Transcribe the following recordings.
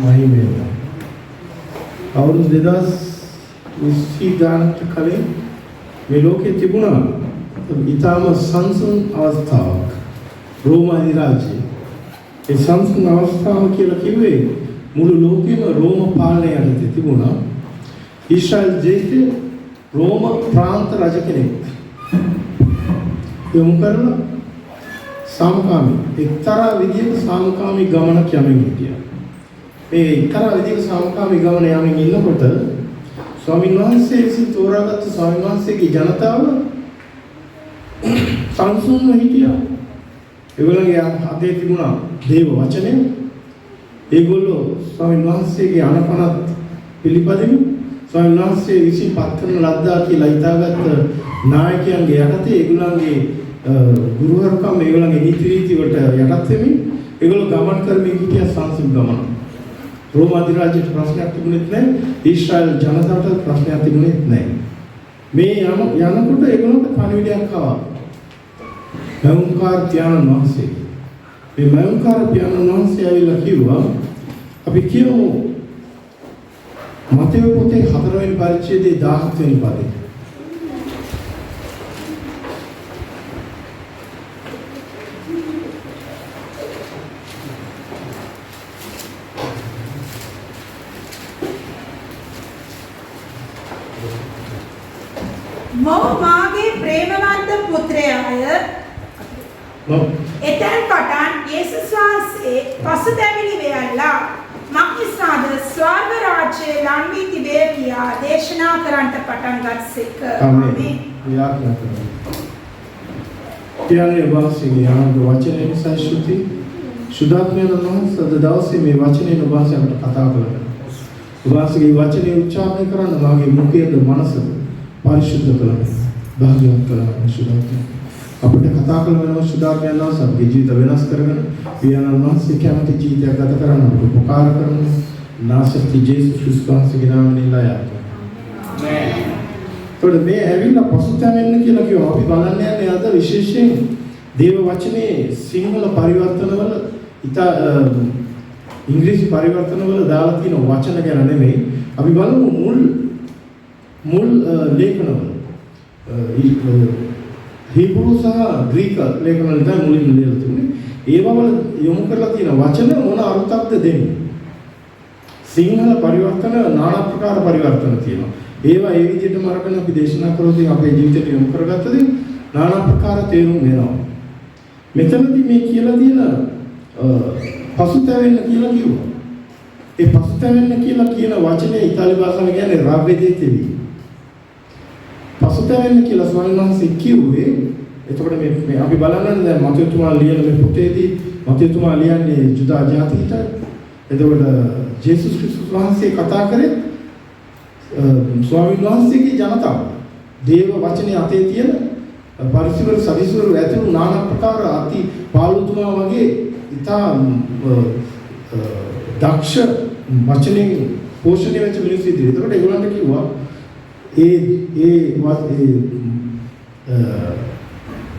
මහිමය. අවුරුදු 2020 ගානකට කලින් මේ ලෝකේ තිබුණා ඊටම සංසුන් අවස්ථාවක් රෝම අධිරාජ්‍යය. ඒ සංසුන් අවස්ථාව කියලා කිව්වේ මුළු ලෝකෙම රෝම පාලනය යටතේ තිබුණා. ඊශ්‍රායල් දේශයේ රෝම ප්‍රාන්ත රජ කෙනෙක් යොමු කරලා සාමකාමී එක්තරා විදිහක සාමකාමී ගමනක් යමින් හිටියා. මේ එක්තරා විදිහක සාමකාමී ගමන යමින් ඉන්නකොට ස්වාමීන් වහන්සේ විසින් තෝරාගත්තු ස්වාමීන් වහන්සේගේ ජනතාව සංසුන්ව හිටියා. ඒගොල්ලන්ගේ අතේ තිබුණා දේව වචනය. ඒගොල්ලෝ ස්වාමීන් වහන්සේගේ අනපනත් පිළිපදිමු ස්වාමීන් වහන්සේ විසින් පත් කරන ලද්දා කියලා හිතාගත්ත නායකයන්ගේ යටතේ ඒගොල්ලන්ගේ ගුරුවරුකම් ඒගොල්ලන්ගේ නීති රීති වලට යටත් වෙමින් ඒගොල්ලෝ ගමන් කරමින් හිටිය සංසුන් ගමන. රෝම අධිරාජ්‍යයට ප්‍රශ්නයක් තිබුණෙත් නැහැ. ඊශ්‍රායල් ජනතාවට ප්‍රශ්නයක් තිබුණෙත් නැහැ. මේ යනකොට ඒගොල්ලන්ට පණිවිඩයක් ආවා. මෞංකාර පියාණන් වහන්සේ. මේ මෞංකාර පියාණන් වහන්සේ ඇවිල්ලා කිව්වා අපි කියමු මතෙව් පොතේ 4 වෙනි පරිච්ඡේදයේ 17 වෙනි පදේ. මාගේ ප්‍රේමවන්ත පුත්‍රයාය එතෙන් පටන් යේසුස් වහන්සේ පසුතැවිලි වෙයලා මක්නිසාද ස්වර්ග රාජ්‍යය ලං වී තිබේ කියා දේශනා කරන්නට පටන් ගත්සේක. ආමේන්. යාඥා කරමු. පියාණන් වහන්සේගේ ආනන්ද වචනය නිසා සුදාත්මයන් වහන්සේ අද දවසේ මේ වචනයෙන් ඔබවහන්සේට කතා කළා. ඔබවහන්සේගේ වචනේ උච්චාරණය කරන්න මාගේ මුඛයද මනසද පරිශුද්ධ කළා. භාග්‍යවත් කළා සුදාත්මයන්. අපිට කතා කළ වෙනව සුදාත්මයන් වහන්සේ අපේ ජීවිත වෙනස් කරගෙන පියාණන් වහන්සේ කැමති ජීවිතයක් ගත කරන්න අපිට උපකාර කරන නාසති ජේසුස් ක්‍රිස්තුස්ගේ නාමයෙන් ඉල්ලා යාත්‍රා. ආමේන්. මේ ඇවිල්ලා පසුතැවෙන්න කියලා කියනවා. අපි බලන්න යන්නේ අද විශේෂයෙන් දේව වචනේ සිංහල පරිවර්තනවල ඉංග්‍රීසි පරිවර්තනවල දාලා තියෙන වචන ගැන නෙමෙයි. අපි බලමු මුල් ලේඛනවල. හීබ්‍රු සහ ග්‍රීක ලේඛනවල තමයි මුලින්ම ලියලා තිබුණේ. ඒවවල යොමු කරලා තියෙන වචන මොන අර්ථයක්ද දෙන්නේ? සිංහල පරිවර්තන নানা ප්‍රකාර පරිවර්තන තියෙනවා. ඒවා ඒ විදිහටම අරගෙන අපි දේශනා කරොත් අපේ ජීවිතයට යොමු කරගත්තදී নানা ප්‍රකාර තේරුම් වෙනවා. මෙතනදී මේ කියලා තියෙන පසුතැවෙන්න කියලා කිව්වා. ඒ පසුතැවෙන්න කියලා කියන වචනේ ඉතාලි භාෂාවෙන් කියන්නේ රාබ්බෙදේතිවි. පසුතැවෙන්න කියලා ස්වාමීන් වහන්සේ කිව්වේ. එතකොට මේ අපි බලන්න දැන් මතයතුමා ලියන මේ පොතේදී මතයතුමා ලියන්නේ ජුදා ජාතියට. එතකොට ජේසුස් ක්‍රිස්තුස් වහන්සේ කතා කරේ ස්වාමීන් වහන්සේගේ ජනතාව. දේව වචනේ අතේ තියෙන පරිසර සවිසුර ඇතුළු নানা ප්‍රකාර අති පාළුතුමා වගේ ඉතා දක්ෂ වචනෙන් පෝෂණය වෙච්ච මිනිස්සු ඉදිරියේ. එතකොට ඒගොල්ලන්ට කිව්වා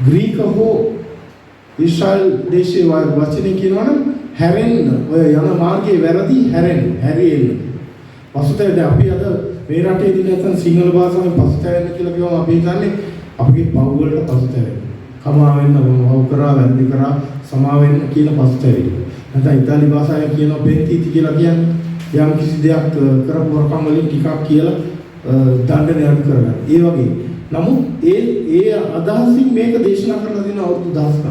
ග්‍රීක හෝ ඊශ්‍රායල් දේශයේ වචනේ කියනවනම් හැරෙන්න ඔය යන මාර්ගයේ වැරදි හැරෙන්න. පසුතැවෙන්න අපි අද මේ රටේදී නැත්නම් සිංහල භාෂාවෙන් පසුතැවෙන්න කියලා කියවම අපි හිතන්නේ අපේ පව් වලට පසුතැවෙන්න. කමා වෙන්න වව් කරා වැරදි කරා සමා වෙන්න කියන පසුතැවෙන්න. නැත්නම් ඉතාලි භාෂාවෙන් කියනවා පෙන්තිති කියලා කියන්නේ යම් කිසි දෙයක් කරපු වරකම් වලින් ටිකක් කියලා දඬුවම් යොමු කරගන්න. ඒ වගේ. නමුත් ඒ අදහසින් මේක දේශනා කරලා දෙන අවුරුදු 1000ක්.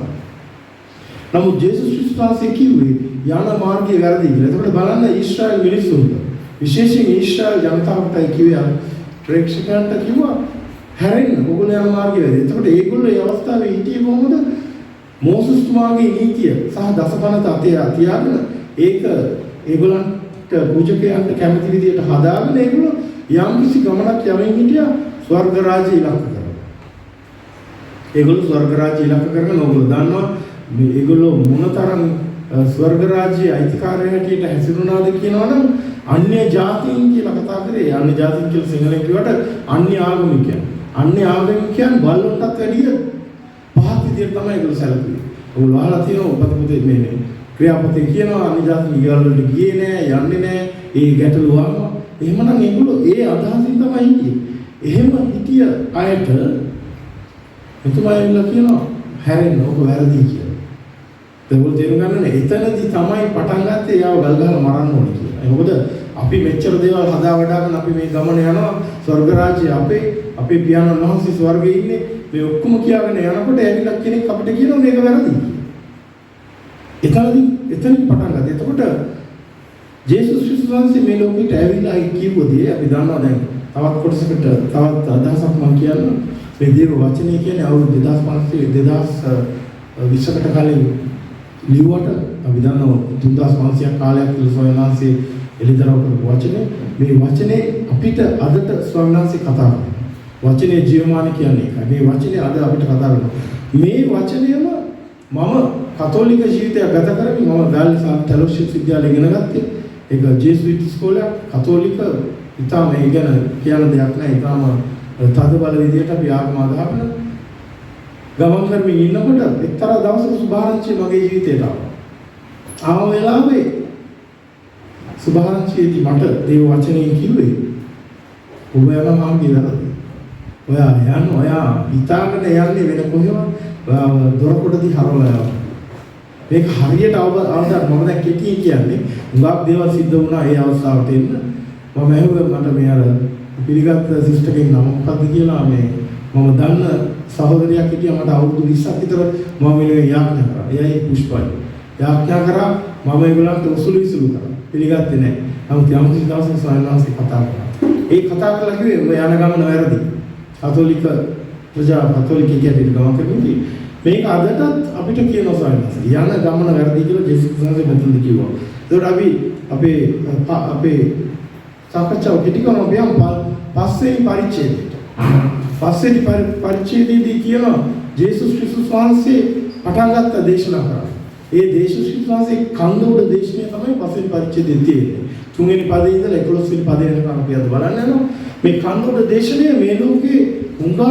නමුත් ජේසුස් ක්‍රිස්තුස් කිව්වේ යන මාර්ගයේ වැරදි කියලා. ඒකට බලන්න ඊශ්‍රායල් මිනිස්සුන්ට විශේෂයෙන් ඊශ්‍රායල් ජනතාවටයි කිව්වා ප්‍රේක්ෂකයන්ට කිව්වා හැරෙන්න ඕගොල්ලෝ යන මාර්ගයේ වැරදි. ඒකට ඒගොල්ලෝ මේ අවස්ථාවේ හිටියේ කොහොමද? මෝසස් තුමාගේ නීතිය සහ දසපනත අතේ තියාගෙන ඒක ඒගොල්ලන්ට පූජකයන්ට කැමති විදිහට හදාගෙන ඒගොල්ලෝ යම් කිසි ගමනක් යමින් හිටියා ස්වර්ග රාජ්‍ය ඉලක්ක කරගෙන. ඒගොල්ලෝ ස්වර්ග රාජ්‍ය ඉලක්ක කරගෙන ඕගොල්ලෝ දන්නවා මේ ඒගොල්ලෝ මොනතරම් ස්වර්ග රාජ්‍යයේ අයිතිකාරය හැටියට හැසිරුණාද කියනවනම් අන්‍ය ජාතීන් කියලා කතා කරේ. අන්‍ය ජාතීන් කියලා සිංහලෙන් කියවට අන්‍ය ආගමිකයන්. අන්‍ය ආගමිකයන් බලවටත් වැඩිය පහත් විදියට තමයි ඒගොල්ලෝ සැලකුවේ. ඔයගොල්ලෝ අහලා තියෙනවා උපතපොතේ මේ ක්‍රියාපතේ කියනවා අනිදාස් ඊයල් වලට ගියේ නෑ යන්නේ නෑ ඒ ගැටලුව ආවා. එහෙමනම් ඒගොල්ලෝ ඒ අදහසින් තමයි හිටියේ. එහෙම හිටිය අයට එතුමායිලා කියනවා හැරෙන්න ඔබ වැරදි කියලා. ඒගොල්ලෝ තේරුම් ගන්න එතනදී තමයි පටන් ගත්තේ යාව ගල් ගහලා මරන්න ඕනේ කියලා. ඒ මොකද අපි මෙච්චර දේවල් හදා වඩාගෙන අපි මේ ගමන යනවා ස්වර්ග රාජ්‍යය අපේ පියාණන් වහන්සේ ස්වර්ගයේ ඉන්නේ මේ ඔක්කොම කියාගෙන යනකොට ඇවිල්ලා කෙනෙක් අපිට කියනවා මේක වැරදි. එතනින් පටන් ගත්තා. එතකොට ජේසුස් ක්‍රිස්තුස් වහන්සේ මේ ලෝකෙට ඇවිල්ලා කිව්වදී අපි දන්නවා දැන් තවත් කොටසකට තවත් අදහසක් මම කියන්නම්. මේ දේව වචනේ කියන්නේ අවුරුදු 2500කට කලින් ලියුවට අපි දන්නවා 3500ක් කාලයක් තුළ ස්වාමීන් වහන්සේ එළිදරව් කරපු වචනේ මේ වචනේ අපිට අදට ස්වාමීන් වහන්සේ කතා කරනවා. වචනේ ජීවමාන කියන්නේ ඒකයි. මේ වචනේ අද අපිට කතා කරනවා. මේ වචනයම මම කතෝලික ජීවිතයක් ගත කරමින් මම ගාල්ලි ෆෙලෝෂිප් විද්‍යාලය ඉගෙන ගත්තේ. ඒක ජේසුයිට් ස්කෝලයක් කතෝලික ඉතාම ඒ ගැන කියන දෙයක් නෑ. ඉතාම තද බල විදියට අපි ආගම අදහගෙන ගමන් කරමින් ඉන්නකොට එක්තරා දවසක සුභාරංචි මගේ ජීවිතේට ආව වෙලාවේ සුභාරංචියේදී මට දේව වචනයෙන් කිව්වේ ඔබ යනවා මම කියලා. ඔයා හිතාගෙන යන්නේ වෙන කොහෙවත් ඔයා දොරකොටදී හරවලා යනවා. මේක හරියට අවදාන මම දැන් කෙටි කියන්නේ උගක් දේවල් සිද්ධ වුණා ඒ අවස්ථාවට එන්න. මම ඇහුවා මට මේ අර පිළිගත් සිස්ටර් කෙනෙක් නම මොකක්ද කියලා මම දන්න සහෝදරියක් හිටියා මට අවුරුදු 20ක් විතර මම මේ යාඥා කරා. එයයි පුෂ්පයි. යාඥා කරා මම ඒගොල්ලන්ට උසුළු කරා. පිළිගත්තේ නැහැ. නමුත් යම් කිසි දවසක සායනාසි කතා කරා. ඒ කතා කරලා කිව්වේ ඔය යන ගමන වැරදි. කතෝලික කැටියට ගමන් කරන්නේ මේක අදටත් අපිට කියනවා සායනාසි. යන ගමන වැරදි කියලා ජේසුස් වහන්සේ මෙතනදී කිව්වා. ඒකට අපි අපේ සාකච්ඡාව කෙටි කරනවා බියම් පස්වෙනි පරිච්ඡේදයට. පස්වෙනි පරිච්ඡේදයේදී කියනවා ජේසුස් ක්‍රිස්තුස් වහන්සේ පටන් ගත්ත දේශනා කරා. ඒ ජේසුස් ක්‍රිස්තුස් වහන්සේ කන්ද උඩ දේශනය තමයි පස්වෙනි පරිච්ඡේදයේ තියෙන්නේ. තුන්වෙනි පදේ ඉඳලා 11 වෙනි පදේ වෙනකම් අපි අද බලන්න යනවා. මේ කන්ද උඩ දේශනය මේ ලෝකේ හුඟක්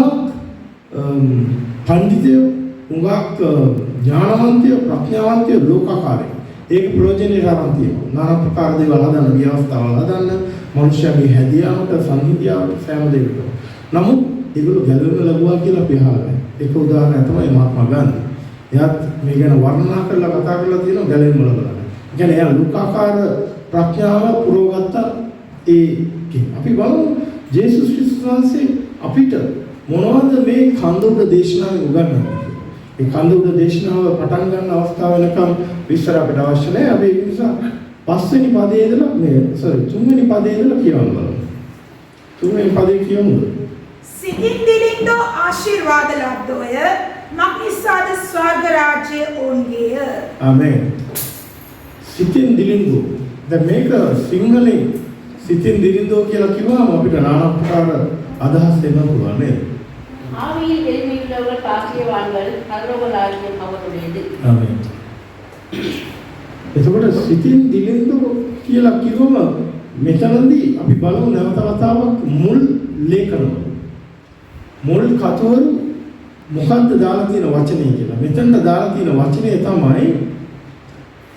පඬිතුයෝ හුඟක් ඥානවන්තය ප්‍රඥාවන්තය ලෝකාකාරයි. ඒක ප්‍රයෝජනෙට අරන් තියෙනවා. নানা ප්‍රකාර දේවල් හදන්න ව්‍යවස්ථාවල් හදන්න මනුෂ්‍යගේ හැදියාවට සංහිඳියාවට සෑම දෙයකටම. නමුත් ඒගොල්ලෝ ගැලවෙන්න ලැබුවා කියලා අපි අහලා. ඒක උදාහරණයක් තමයි මහත්මා ගාන්ධි. එයාත් මේ ගැන වර්ණනා කරලා කතා කරලා තියෙනවා ගැලවෙන්න ලැබුණා. ඒ කියන්නේ එයා ලෝකාකාර ප්‍රඥාව පුරවගත්ත ඒකේ. අපි බලමු ජේසුස් ක්‍රිස්තුස් වහන්සේ අපිට මොනවද මේ කන්ද උඩ දේශනාවේ උගන්වන්නේ? ඒ කන්ද උඩ දේශනාව පටන් ගන්න අවස්ථාව වෙනකම් විස්තර අපිට අවශ්‍ය නැහැ. අපි ඒ නිසා පස්වෙනි පදයේ ඉඳලා තුන්වෙනි පදයේ ඉඳලා කියවන්න බලමු. තුන්වෙනි පදේ කියමුද? සිතින් දිලින්දෝ ආශිර්වාද ලද්දෝය මක්නිසාද ස්වර්ග රාජ්‍ය ඕන්ගේය. ආමේන්. සිතින් දිලින්දෝ. දැන් මේක සිංහලෙන් සිතින් දිලින්දෝ කියලා කිව්වම අපිට নানা ප්‍රකාර අදහස් දෙන්න පුළුවන් නේද? ஆவியில் வெளிமையுள்ளவர்கள் பாக்கியவான்கள் பரலோக ராஜ்யம் அவருடையது. ආමේන්. එතකොට සිතින් දිලින්දෝ කියලා කිව්වම මෙතනදී අපි බලමු නැවත වතාවක් මුල් ලේඛන මුල් කතවරු මොකද්ද දාලා තියෙන වචනේ කියලා. මෙතනට දාලා තියෙන වචනේ තමයි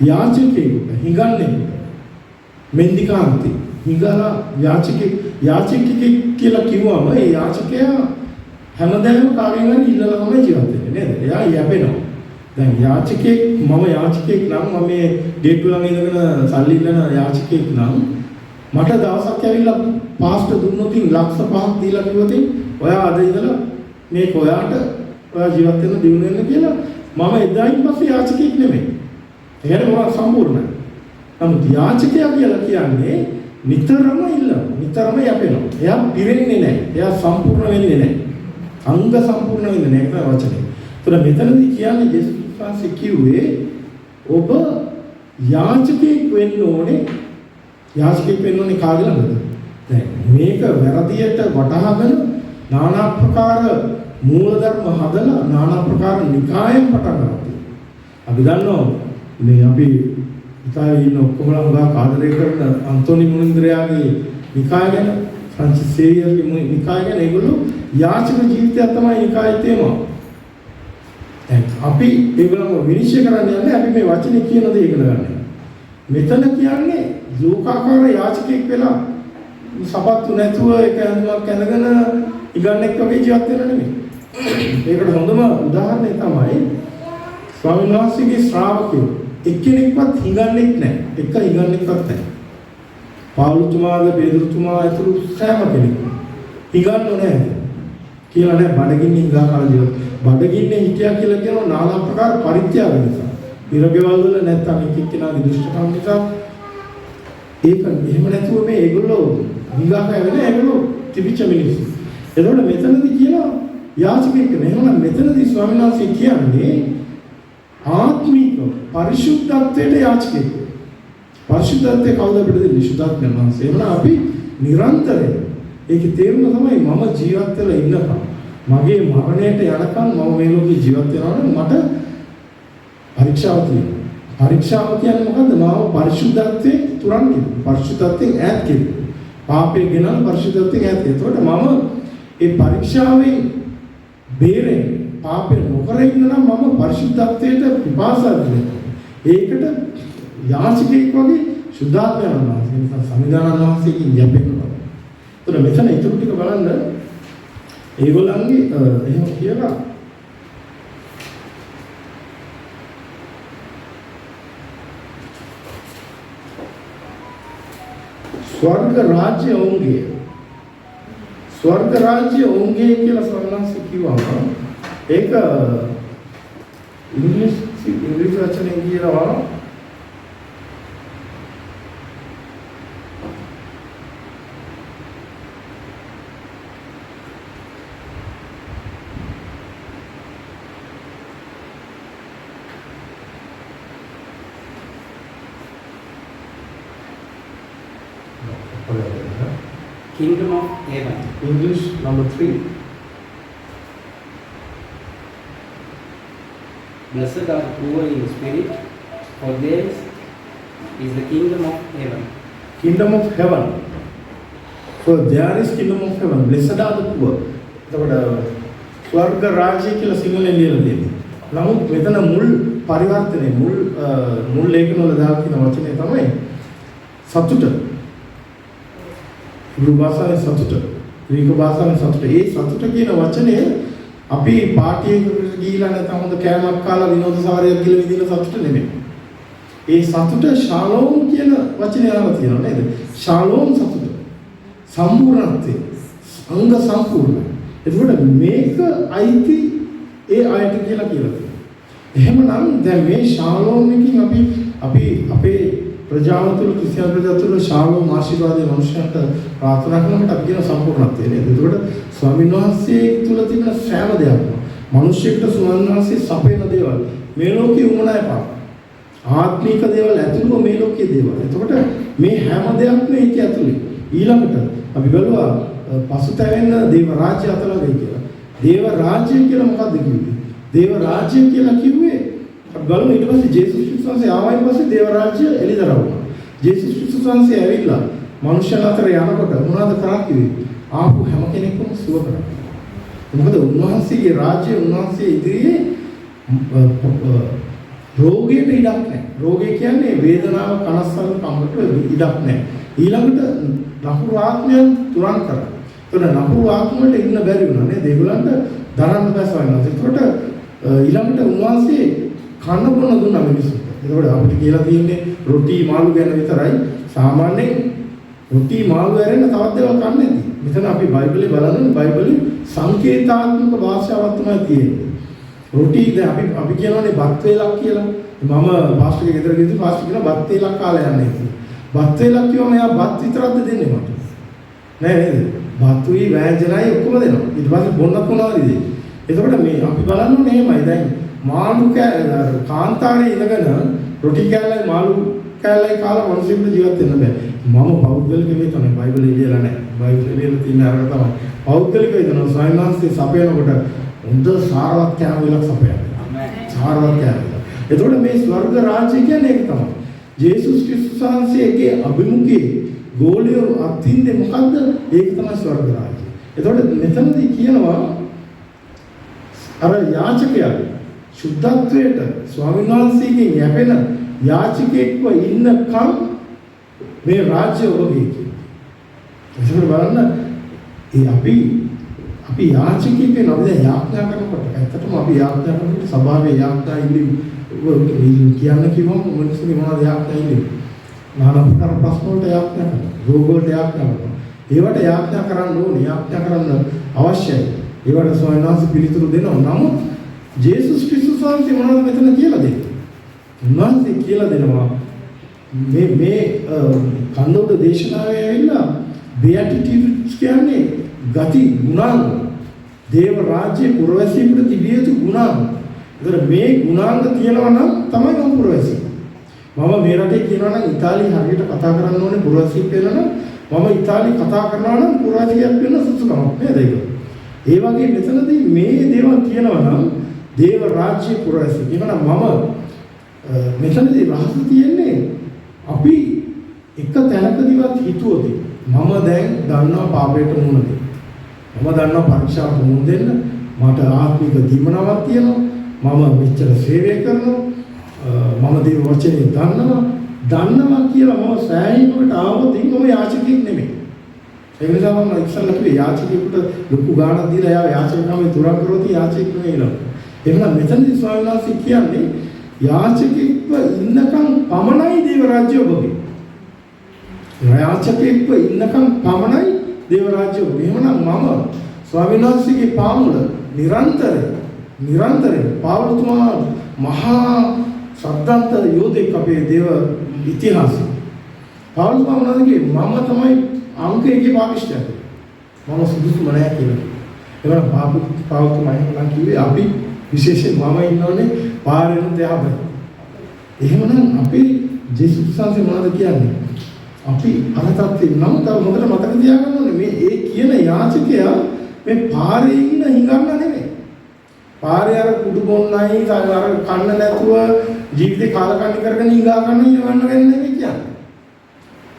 යාචකයෙකුට හිඟන්නේකුට මෙන්දිකාන්ති හිඟලා යාචකෙක් කියලා කිව්වම ඒ යාචකයා හැමදාම කාගෙන් හරි ඉල්ලලා තමයි ජීවත් වෙන්නේ නේද? එයා යැපෙනවා. දැන් යාචකෙක් මම යාචකෙක් නම් මම මේ ගේට්ටු ළඟ ඉඳගෙන සල්ලි ඉල්ලන යාචකෙක් නම් මට දවසක් ඇවිල්ලා පාස්ටර් දුන්නොත් ලක්ෂ 5ක් දීලා කිව්වොත් ඔයා අද ඉඳලා මේක ඔයාට ඔයා ජීවත් වෙන්න දිනු වෙන්න කියලා මම එදායින් පස්සේ යාචකෙක් නෙමෙයි. ඒ කියන්නේ මොකක් සම්පූර්ණයි. නමුත් යාචකයා කියලා කියන්නේ නිතරම ඉල්ලනවා. නිතරම යැපෙනවා. එයා පිරෙන්නේ නැහැ. එයා සම්පූර්ණ වෙන්නේ නැහැ. අංග සම්පූර්ණ වෙන්නේ නැහැ කියලා වචනේ. ඒතර මෙතනදී කියන්නේ ජේසුස් වහන්සේ කිව්වේ ඔබ යාචකෙක් වෙන්න ඕනේ. යාචකෙක් වෙන්න ඕනේ කාගේ ළඟද? දැන් මේක වැරදියට වටහාගෙන নানা ප්‍රකාර මූලධර්ම හදලා নানা ප්‍රකාර නිකායන් පටන් ගන්නවා. අපි දන්නවා මේ අපි ඉතාලියේ ඉන්න ඔක්කොමලා හුඟක් ආදරය කරන අන්තෝනි මුනින්ද්‍රයාගේ නිකාය ගැන ෆ්‍රැන්සිස් සේවියර්ගේ නිකාය ගැන ඒගොල්ලෝ යාචක ජීවිතය තමයි නිකායේ තේමාව. දැන් අපි ඒගොල්ලෝ විනිශ්චය කරන්න යන්නේ අපි මේ වචනේ කියන දේ ඉගෙන ගන්න. මෙතන කියන්නේ ලෝකාකාර යාචකෙක් වෙලා සපත්තු නැතුව එක ඇඳුමක් ඇඳගෙන ඉගන්නෙක් වගේ ජීවත් වෙන නෙමෙයි. ඒකට හොඳම උදාහරණය තමයි ස්වාමීන් වහන්සේගේ ශ්‍රාවකයෝ එක්කෙනෙක්වත් හිඟන්නෙක් නැහැ. එක හිඟන්නෙක්වත් නැහැ. පාවුලුතුමාද පේදුරුතුමා ඇතුළු සෑම කෙනෙක්ම හිඟන්නෝ නැහැ. කියලා නෑ බඩගින්නේ හිඟා කාල ජීවත්. බඩගින්නේ හිටියා කියලා කියනවා নানা ප්‍රකාර පරිත්‍යාග නිසා. ඉරගෙවල් වල නැත්තම් එක්කෙනාගේ දුෂ්ටකම් නිසා ඒක එහෙම නැතුව මේ ඒගොල්ලෝ හිඟා කෑවේ ඒගොල්ලෝ තිබිච්ච මිනිස්සු. එතකොට මෙතනදී කියනවා යාචකෙක් නේ. එහෙනම් මෙතනදී ස්වාමීන් වහන්සේ කියන්නේ ආත්මික පරිශුද්ධත්වයට යාචකෙක්. පරිශුද්ධත්වයේ කවුද අපිට දෙන්නේ? ශුද්ධාත්මයන් වහන්සේ. එහෙනම් අපි නිරන්තරයෙන් ඒකේ තේරුම තමයි මම ජීවත් වෙලා ඉන්නකම් මගේ මරණයට යනකම් මම මේ ලෝකේ ජීවත් වෙනවා නම් මට පරීක්ෂාවක් තියෙනවා. පරීක්ෂාව කියන්නේ මොකද්ද? මාව පරිශුද්ධත්වයේ තුරන් කිව්වා. පරිශුද්ධත්වයෙන් ඈත් කිව්වා. පාපේ ගෙනල් පරිශුද්ධත්වයෙන් ඈත්. ඒකට මම ඒ පරීක්ෂාවෙන් බේරෙන්න පාපේ නොකර ඉන්න නම් මම පරිශුද්ධත්වයට පිපාසයි. ඒකට යාචකෙක් වගේ සුද්ධාත්මයන් වහන්සේ නිසා සංවිධානන් වහන්සේකින් යැපෙනවා. ඒතර මෙතන ඊටු ටික බලන්න ඒගොල්ලන්ගේ එහෙම කියලා ස්වර්ග රාජ්‍ය ඔවුන්ගේ කියලා සවනන්ස කිව්වම ඒක ඉංග්‍රීසි වචනේ කියනවා Kingdom of Heaven. English number 3. Blessed are the poor in spirit, for theirs is the kingdom of heaven. Kingdom of heaven. So there is kingdom of heaven. Blessed are the poor. එතකොට ස්වර්ග රාජ්‍ය කියලා සිංහලෙන් ලියලා තියෙනවා. නමුත් මෙතන මුල් පරිවර්තනේ මුල් ලේඛන වල දාලා තියෙන වචනේ තමයි සතුට. ඉබ්‍රු භාෂාවේ සතුට. ග්‍රීක භාෂාවේ සතුට. ඒ සතුට කියන වචනේ අපි පාටියකට ගිහිලා නැත්නම් හොඳ කෑමක් කාලා විනෝද සාරයක් ගිහලා විදින සතුට නෙමෙයි. ඒ සතුට ශාලෝම් කියන වචනේ අරන් තියෙනවා නේද? ශාලෝම් සතුට. සම්පූර්ණත්වය. අංග සම්පූර්ණ. එතකොට මේක අයිති ඒ අයට කියලා තියෙනවා. එහෙමනම් දැන් මේ ශාලෝම් එකකින් අපි අපේ ප්‍රජාව තුළ ක්‍රිස්තියානි ප්‍රජාව තුළ ශාලෝම් ආශිර්වාදයේ මනුෂ්‍යයන්ට ප්‍රාර්ථනා කරනකොට අපි කියන සම්පූර්ණත්වය නේද? ඒකට ස්වාමීන් වහන්සේ තුළ තිබෙන සෑම දෙයක්ම මනුෂ්‍යයෙකුට ස්වාමීන් වහන්සේ සපයන දේවල් මේ ලෝකේ උමනා එපා. ආත්මික දේවල් ඇතුළුව මේ ලෝකයේ දේවල්. එතකොට මේ හැම දෙයක්ම ඒක ඇතුළේ. ඊළඟට අපි බලුවා පසුතැවෙන දේව රාජ්‍ය අතලගේ කියලා. දේව රාජ්‍ය කියලා මොකක්ද කිව්වේ? දේව රාජ්‍ය කියලා කිව්වේ බලමු ඊට පස්සේ ජේසුස් ක්‍රිස්තුස් වහන්සේ ආවයින් පස්සේ දේව රාජ්‍ය එළිදරව් වුණා. ජේසුස් ක්‍රිස්තුස් වහන්සේ ඇවිල්ලා මනුෂ්‍යයන් අතර යනකොට මොනවද කරා කිව්වේ? ආපු හැම කෙනෙක්ම සුව කරා. මොකද උන්වහන්සේගේ රාජ්‍ය උන්වහන්සේ ඉදිරියේ රෝගයට ඉඩක් නැහැ. රෝගය කියන්නේ වේදනාව කනස්සල්ල කම්මට ඉඩක් නැහැ. ඊළඟට නපුරු ආත්මයන් තුරන් කරා. ඒතන නපුරු ආත්ම වලට ඉන්න බැරි වුණා නේද? ඒගොල්ලන්ට දරන්න බැස්සවන්න. ඒකට ඊළඟට උන්වහන්සේ කන්න බොන්න දුන්නා මිනිස්සුන්ට. ඒකෝට අපිට කියලා තියෙන්නේ රොටි මාළු ගැන විතරයි. සාමාන්‍යයෙන් රොටි මාළු ඇරෙන්න තවත් දේවල් කන්නේ නැති. මෙතන අපි බයිබලේ බලනොත් බයිබලේ සංකේතාත්මක භාෂාවක් තමයි තියෙන්නේ. රොටි දැන් අපි කියනවානේ බත් වේලක් කියලා. මම පාස්ටර්ගේ ගෙදර ගිහින් පාස්ටර් කියනවා බත් වේලක් කාලා යන්නේ කියලා. බත් වේලක් කියවම එයා බත් විතරක්ද දෙන්නේ මට. නෑ නේද? බත්ුයි වෑංජනයි ඔක්කොම දෙනවා. ඊට පස්සේ බොන්නත් මොනවද දෙන්නේ? එතකොට මේ අපි බලන්නේ එහෙමයි දැන් මාළු කාන්තාරේ ඉඳගෙන රොටි කෑල්ලයි මාළු කෑල්ලයි කාලා මිනිස්සුන්ට ජීවත් වෙන්න බෑ. මම පෞද්ගලික වේතන බයිබලේ ලියලා නැහැ. බයිබලේ ලියලා තියෙන අරක තමයි. පෞද්ගලික වේතන සයන්වන්සේ සපයනකොට හොඳ සාරවත් කෑම වේලක් සපයනවා. සාරවත් කෑම. එතකොට මේ ස්වර්ග රාජ්‍ය කියන්නේ ඒක තමයි. ජේසුස් ක්‍රිස්තුස් වහන්සේගේ අභිමුඛයේ ගෝලිය අත්ින්දේ මොකද්ද? ඒක තමයි ස්වර්ග රාජ්‍ය. එතකොට මෙතනදී කියනවා අර යාචකයා සුද්ධත්වයට ස්වාමීන් වහන්සේගෙන් යැපෙන යාචකෙක්ව ඉන්නකම් මේ රාජ්‍ය ඔබගේ කියලා. ඒක බලන්න අපි යාචකෙක් වෙනවා. දැන් යාඥා කරනකොට ඇත්තටම අපි යාඥා කරනකොට සභාවේ යාඥා කියන්න කිව්වම මිනිස්සුන්ගේ මොනවද යාඥා ඉන්නේ? නානපතර ප්‍රශ්න වලට යාඥා කරනවා. රෝග වලට යාඥා කරනවා. ඒවට යාඥා කරන්න ඕනේ. යාඥා කරන්න අවශ්‍යයි. ඒවට ස්වාමීන් වහන්සේ පිළිතුරු දෙනවා. නමුත් ජේසුස් ක්‍රිස්තුස් වහන්සේ මොනවද මෙතන කියලා දෙන්නේ? උන්වහන්සේ කියලා දෙනවා මේ කන්දෝඩ දේශනාවේ ඇවිල්ලා beatitudes කියන්නේ ගති ගුණාංග. දේව රාජ්‍යයේ පුරවැසියෙකුට තිබිය යුතු ගුණාංග. ඒතර මේ ගුණාංග තියෙනවා නම් තමයි මම පුරවැසියෙක්. මම මේ රටේ කියනවා නම් ඉතාලිය හරියට කතා කරන්න ඕනේ පුරවැසියෙක් වෙන්න නම් මම ඉතාලිය කතා කරනවා නම් පුරවැසියෙක් වෙන්න සුසුකමක් නේද ඒක? ඒ වගේ මෙතනදී මේ දේවල් කියනවා නම් දේව රාජ්‍ය පුරවැසියෙක්. එහෙනම් මම මෙතනදී රහස තියෙන්නේ අපි එක තැනකදීවත් හිතුවොත් මම දැන් දන්නවා පාපයට මුහුණ දෙන්න. මම දන්නවා පරීක්ෂාවට මුහුණ දෙන්න. මට ආත්මික දීමනාවක් තියෙනවා. මම මෙච්චර සේවය කරනවා. මම දේව වචනේ දන්නවා කියලා මම සෑහීමකට ආවොත් මම යාචකෙක් නෙමෙයි. ඒ නිසා මම ඉස්සල්ලා කිව්වේ යාචකයෙකුට ලොකු ගාණක් දීලා යාව යාචකකම තුරන් කරොත් යාචකෙක් නෙමෙයි නේද? එහෙනම් මෙතනදී ස්වාමීන් වහන්සේ කියන්නේ යාචකෙක්ව ඉන්නකම් පමණයි දේව රාජ්‍ය ඔබගේ. යාචකෙක්ව ඉන්නකම් පමණයි දේව රාජ්‍ය ඔබගේ. එහෙනම් මම ස්වාමීන් වහන්සේගේ පාමුල නිරන්තරයෙන් පාවුලතුමා මහා ශ්‍රද්ධාන්ත යෝධෙක් අපේ දේව ඉතිහාසයේ. පාවුලතුමා මොනවද කිව්වේ? මම තමයි අංක 1 පාවිච්චියක්. මම සුදුසුම නැහැ කියලා. ඒවනම් පාවුලතුමා එහෙනම් කිව්වේ අපි විශේෂයෙන් මම ඉන්නෝනේ පාරෙන් දෙහබ. එහෙමනම් අපි ජේසුස් වහන්සේ මොනවද කියන්නේ? අපි අරතත් නම් තව හොඳට මතක තියාගන්න ඕනේ මේ ඒ කියන යාචකයා මේ පාරේ ඉන්න හිඟන්න නෙමෙයි. පාරේ අර කුඩු බොන්නයි අර කන්න නැතුව ජීවිතේ කාලකන්ණි කරගෙන හිඟා ගන්න ඉවන්න වෙන්නේ නෙමෙයි කියන්නේ.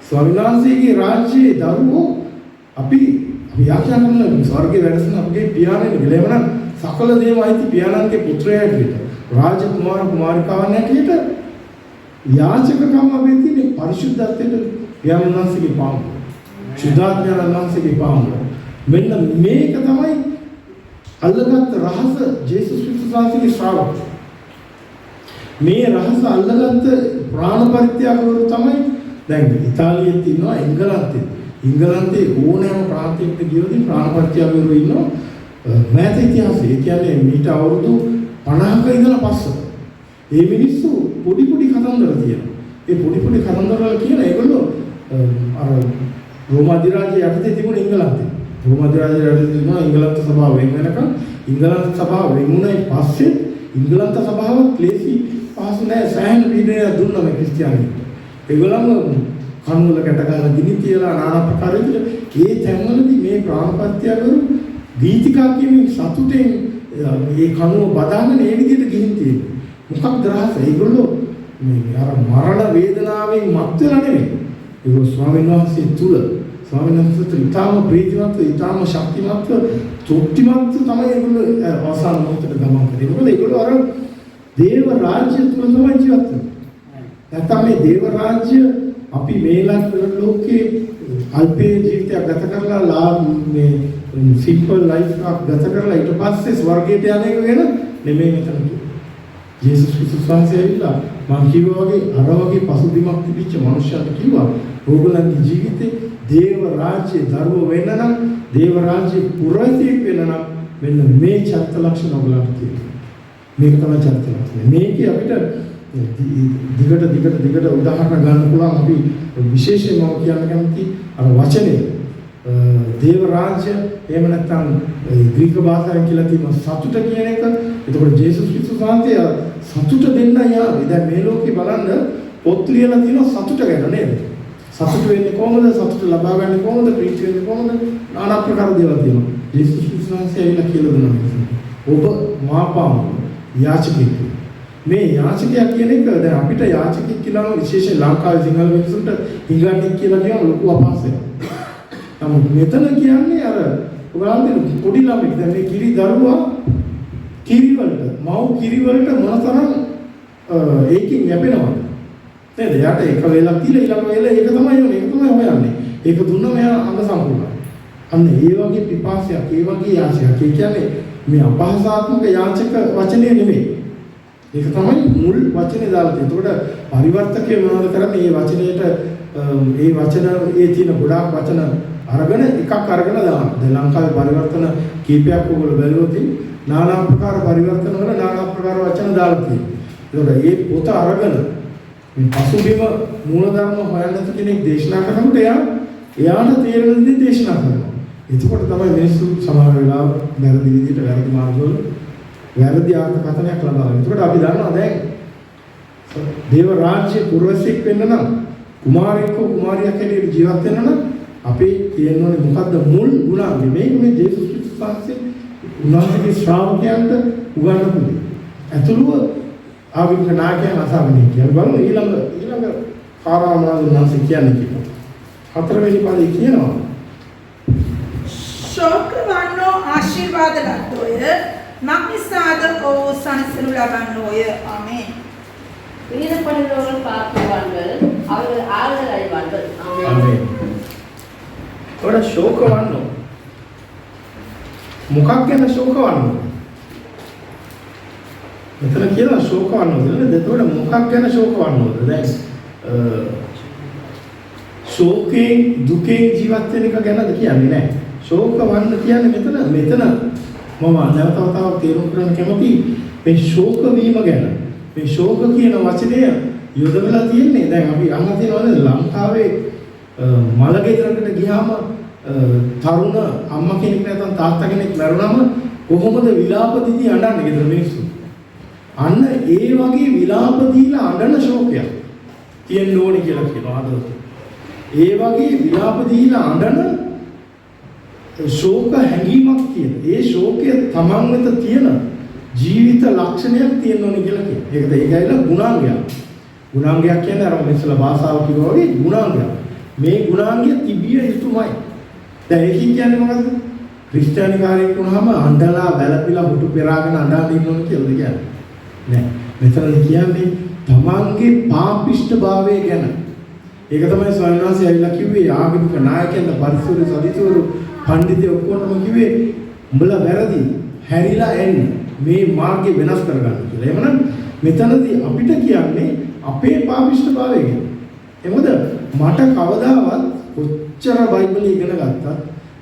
ස්වාමීන් වහන්සේගේ රාජ්‍යයේ දරුවෝ අපි යාචනා කරන ස්වර්ගයේ වැඩසන අපගේ පියාණන් විලෙමන සකල දේම අයිති පියාණන්ගේ පුත්‍රයාට රාජකුමාර කුමාරිකාවන් හැටියට යාචකකම් අපේ තියෙන පරිශුද්ධත්වයට පියාණන් වහන්සේගේ පාමුල. සුදාඥාන වහන්සේගේ පාමුල. මෙන්න මේක තමයි අල්ලගත් රහස ජේසුස් ක්‍රිස්තුස් වහන්සේගේ ශ්‍රාවක. මේ රහස අල්ලගත් ප්‍රාණ පරිත්‍යාගවරු තමයි දැන් ඉතාලියේ ඉන්නවා එංගලන්තයේ ඕනෑම ප්‍රාන්තයකට ගියොත් ප්‍රාණ පරිත්‍යාගවරු ඉන්නවා. මෑත ඉතිහාසයේ කියන්නේ මීට අවුරුදු 50ක ඉඳලා පස්සට. මේ මිනිස්සු පොඩි කතන්දර තියෙනවා. ඒ පොඩි කතන්දර වල කියන ඒගොල්ලෝ අර රෝම අධිරාජ්‍ය යටතේ තිබුණ ඉංගලන්තේ. රෝම අධිරාජ්‍ය යටතේ තිබුණ ඉංගලන්ත සභාව වෙනකන් ඉංගලන්ත සභාව වෙනුනේ පස්සේ ඉංගලන්ත සභාව ක්ලේසි පහසු නැහැ සෑහෙන පීඩනයක් දුන්නා මේ ක්‍රිස්තියානිට. ඒගොල්ලන්ව කන්වල කැට ගන්න ගිනි තියලා নানা ප්‍රකාර විදිහට ඒ තැන්වලදී මේ ප්‍රාණපත්‍යවරු ගීතිකා කියමින් සතුටෙන් මේ කනුව බදාගෙන ඒ විදිහට ගිහින් තියෙනවා. මොකක්ද රහස? ඒගොල්ලෝ මේ අර මරණ වේදනාවෙන් මත් වෙලා නෙමෙයි. ඒගොල්ලෝ ස්වාමීන් වහන්සේ තුල ස්වාමීන් වහන්සේට ඊටාම ප්‍රීතිමත් ඊටාම ශක්තිමත් තෘප්තිමත් තමයි ඒගොල්ලෝ අවසාන මොහොතට ගමන් කරේ. මොකද ඒගොල්ලෝ අර දේව රාජ්‍ය තුල තමයි ජීවත් වෙන්නේ. නැත්නම් මේ දේව රාජ්‍ය අපි මේ ලෝකේ අල්පේ ජීවිතයක් ගත කරලා මේ සිම්පල් ලයිෆ් එකක් ගත කරලා ඊට පස්සේ ස්වර්ගයට යන එක ගැන නෙමෙයි මෙතන කියන්නේ. ජේසුස් ක්‍රිස්තුස් වහන්සේ ඇවිල්ලා මම කිව්වා වගේ අර වගේ පසුබිමක් තිබිච්ච මනුස්සයෙක් කිව්වා ඕගොල්ලන්ගේ ජීවිතේ දේව රාජ්‍යයේ දරුවෝ වෙන්න නම් දේව රාජ්‍යයේ පුරවැසියෙක් වෙන්න නම් මෙන්න මේ චරිත ලක්ෂණ ඔයගොල්ලන්ට තියෙනවා. මේක තමයි චරිත ලක්ෂණ. මේකේ අපිට දිගට උදාහරණ ගන්න පුළුවන්. අපි විශේෂයෙන්ම කියන්න කැමති අර වචනේ දේව රාජ්‍ය එහෙම නැත්නම් ග්‍රීක භාෂාවෙන් කියලා තියෙන සතුට කියන එක. එතකොට ජේසුස් ක්‍රිස්තුස් වහන්සේ සතුට දෙන්න යාවි. දැන් මේ ලෝකේ බලන්න පොත් ලියලා තියෙන සතුට ගැන නේද? සතුට වෙන්නේ කොහොමද? සතුට ලබා ගන්න කොහොමද? ප්‍රීති වෙන්නේ කොහොමද? নানা ප්‍රකාර දේවල් තියෙනවා. ජේසුස් ක්‍රිස්තුස් වහන්සේ ඇවිල්ලා කියලා දුන්නා. ඔබ මාපාම යාචකෙක්. මේ යාචකයා කියන එක දැන් අපිට යාචකෙක් කියලා විශේෂයෙන් ලංකාවේ සිංහල මිනිස්සුන්ට හිඟන්නේ කියලා කියන ලොකු අපහසුයක්. නමුත් මෙතන කියන්නේ අර ඔයාලට පොඩි ළමෙක් දැන් මේ කිරි දරුවා කිරි වලට මව් කිරි වලට මොනතරම් ඒකෙන් යැපෙනවද? නේද? යාට එක වේලක් තියලා ඊළඟ වේල ඒක තමයි ඕනේ. ඒක තමයි හොයන්නේ. ඒක දුන්නම එයා අංග සම්පූර්ණයි. අන්න ඒ වගේ පිපාසයක්, ඒ වගේ යාචකයක්. ඒ කියන්නේ මේ අපහාසාත්මක යාචක වචනේ නෙමෙයි. ඒක තමයි මුල් වචනේ දාලා තියෙන්නේ. ඒකට පරිවර්තකය මොනවද කරන්නේ? මේ වචනේට ඒ වචන ඒ තියෙන ගොඩාක් වචන අරගෙන එකක් අරගෙන දානවා. දැන් ලංකාවේ පරිවර්තන කීපයක් ඔයගොල්ලෝ බැලුවොත් নানা ආකාර පරිවර්තන වල নানা ආකාර වචන දාලා තියෙනවා. ඒකට මේ පොත අරගෙන මේ පසුබිම මූලධර්ම හොයන්න නැති කෙනෙක් දේශනා කරනකොට එයාට තේරෙන දේ දේශනා කරනවා. එතකොට තමයි මිනිස්සු සමහර වෙලාවට වැරදි විදිහට වැරදි මාර්ගවල වැරදි අර්ථකථනයක් ලබා ගන්න. එතකොට අපි දන්නවා දැන් දේව රාජ්‍ය පුරවැසියෙක් වෙන්න නම් කුමාරයෙක් හෝ කුමාරියක් හැටියට ජීවත් වෙන්න නම් අපේ තියෙන්නේ මොකද්ද මුල් ගුණාංගය? මේක මේ ජේසුස් ක්‍රිස්තුස් වහන්සේ උන්වහන්සේගේ ශ්‍රාවකයන්ට උගන්වපු දේ. ඇතුළුව ආවික නායකයන් අසාවනේ කියලා බලමු ඊළඟ කාරණාවල් උන්වහන්සේ කියන්නේ කියලා. හතරවෙනි පදේ කියනවා ශෝකවන්නෝ ආශිර්වාද ලද්දෝය මක්නිසාද ඔව් සනසනු ලබන්නෝය. ආමේන්. வேதப்படுகிறவர்கள் பாக்கியவான்கள் அவர்கள் ஆறுதல் அடைவார்கள். ආමේන්. ඔන්න ශෝකවන්නෝ මොකක් ගැන ශෝකවන්නෝ? මෙතන කියනවා ශෝකවන්නෝද නේද? එතකොට මොකක් ගැන ශෝකවන්නෝද? දැන් ශෝකේ දුකේ ජීවත් වෙන එක ගැනද කියන්නේ නැහැ. ශෝකවන්න කියන්නේ මෙතන මම නැවතවතාවක් තේරුම් කරන්න කැමතියි මේ ශෝක වීම ගැන. මේ ශෝක කියන වචනය යොදවලා තියෙන්නේ දැන් අපි අහලා තියෙනවනේ ලංකාවේ මල ගෙදරකට ගියාම තරුණ අම්මා කෙනෙක් නැත්නම් තාත්තා කෙනෙක් මැරුණාම කොහොමද විලාප දීදී අඬන්නේ ගෙදර මිනිස්සු. අන්න ඒ වගේ විලාප දීලා අඬන ශෝකයක් තියෙන්න ඕනේ කියලා කියනවා හදවතේ. ඒ වගේ විලාප දීලා අඬන ශෝක හැඟීමක් තියෙන. ඒ ශෝකය තමන් වෙත තියෙන ජීවිත ලක්ෂණයක් තියෙන්න ඕනේ කියලා කියනවා. ඒකයි ගුණාංගයක්. ගුණාංගයක් කියන්නේ අර මිනිස්සුලා භාෂාව කිව්වා වගේ ගුණාංගයක්. මේ ගුණාංගය තිබිය යුතුමයි. දැන් ඒකෙන් කියන්නේ මොකද්ද? ක්‍රිස්තියානිකාරයෙක් වුණාම අඬලා වැළපිලා මුටු පෙරාගෙන අඬාගෙන ඉන්න ඕනේ කියලාද කියන්නේ? නෑ. මෙතන කියන්නේ තමන්ගේ පාපිෂ්ඨභාවය ගැන. ඒක තමයි ස්වාමීන් වහන්සේ ඇවිල්ලා කිව්වේ ආගමික නායකයන්ට පරිසුරු සදිසුරු පඬිතුයෝ ඔක්කොටම කිව්වේ උඹලා වැරදි හැරිලා එන්න මේ මාර්ගය වෙනස් කරගන්න කියලා. එහෙමනම් මෙතනදී අපිට කියන්නේ අපේ පාපිෂ්ඨභාවය ගැන. ඒ මොකද මට කවදාවත් කොච්චර බයිබලය ඉගෙන ගත්තත්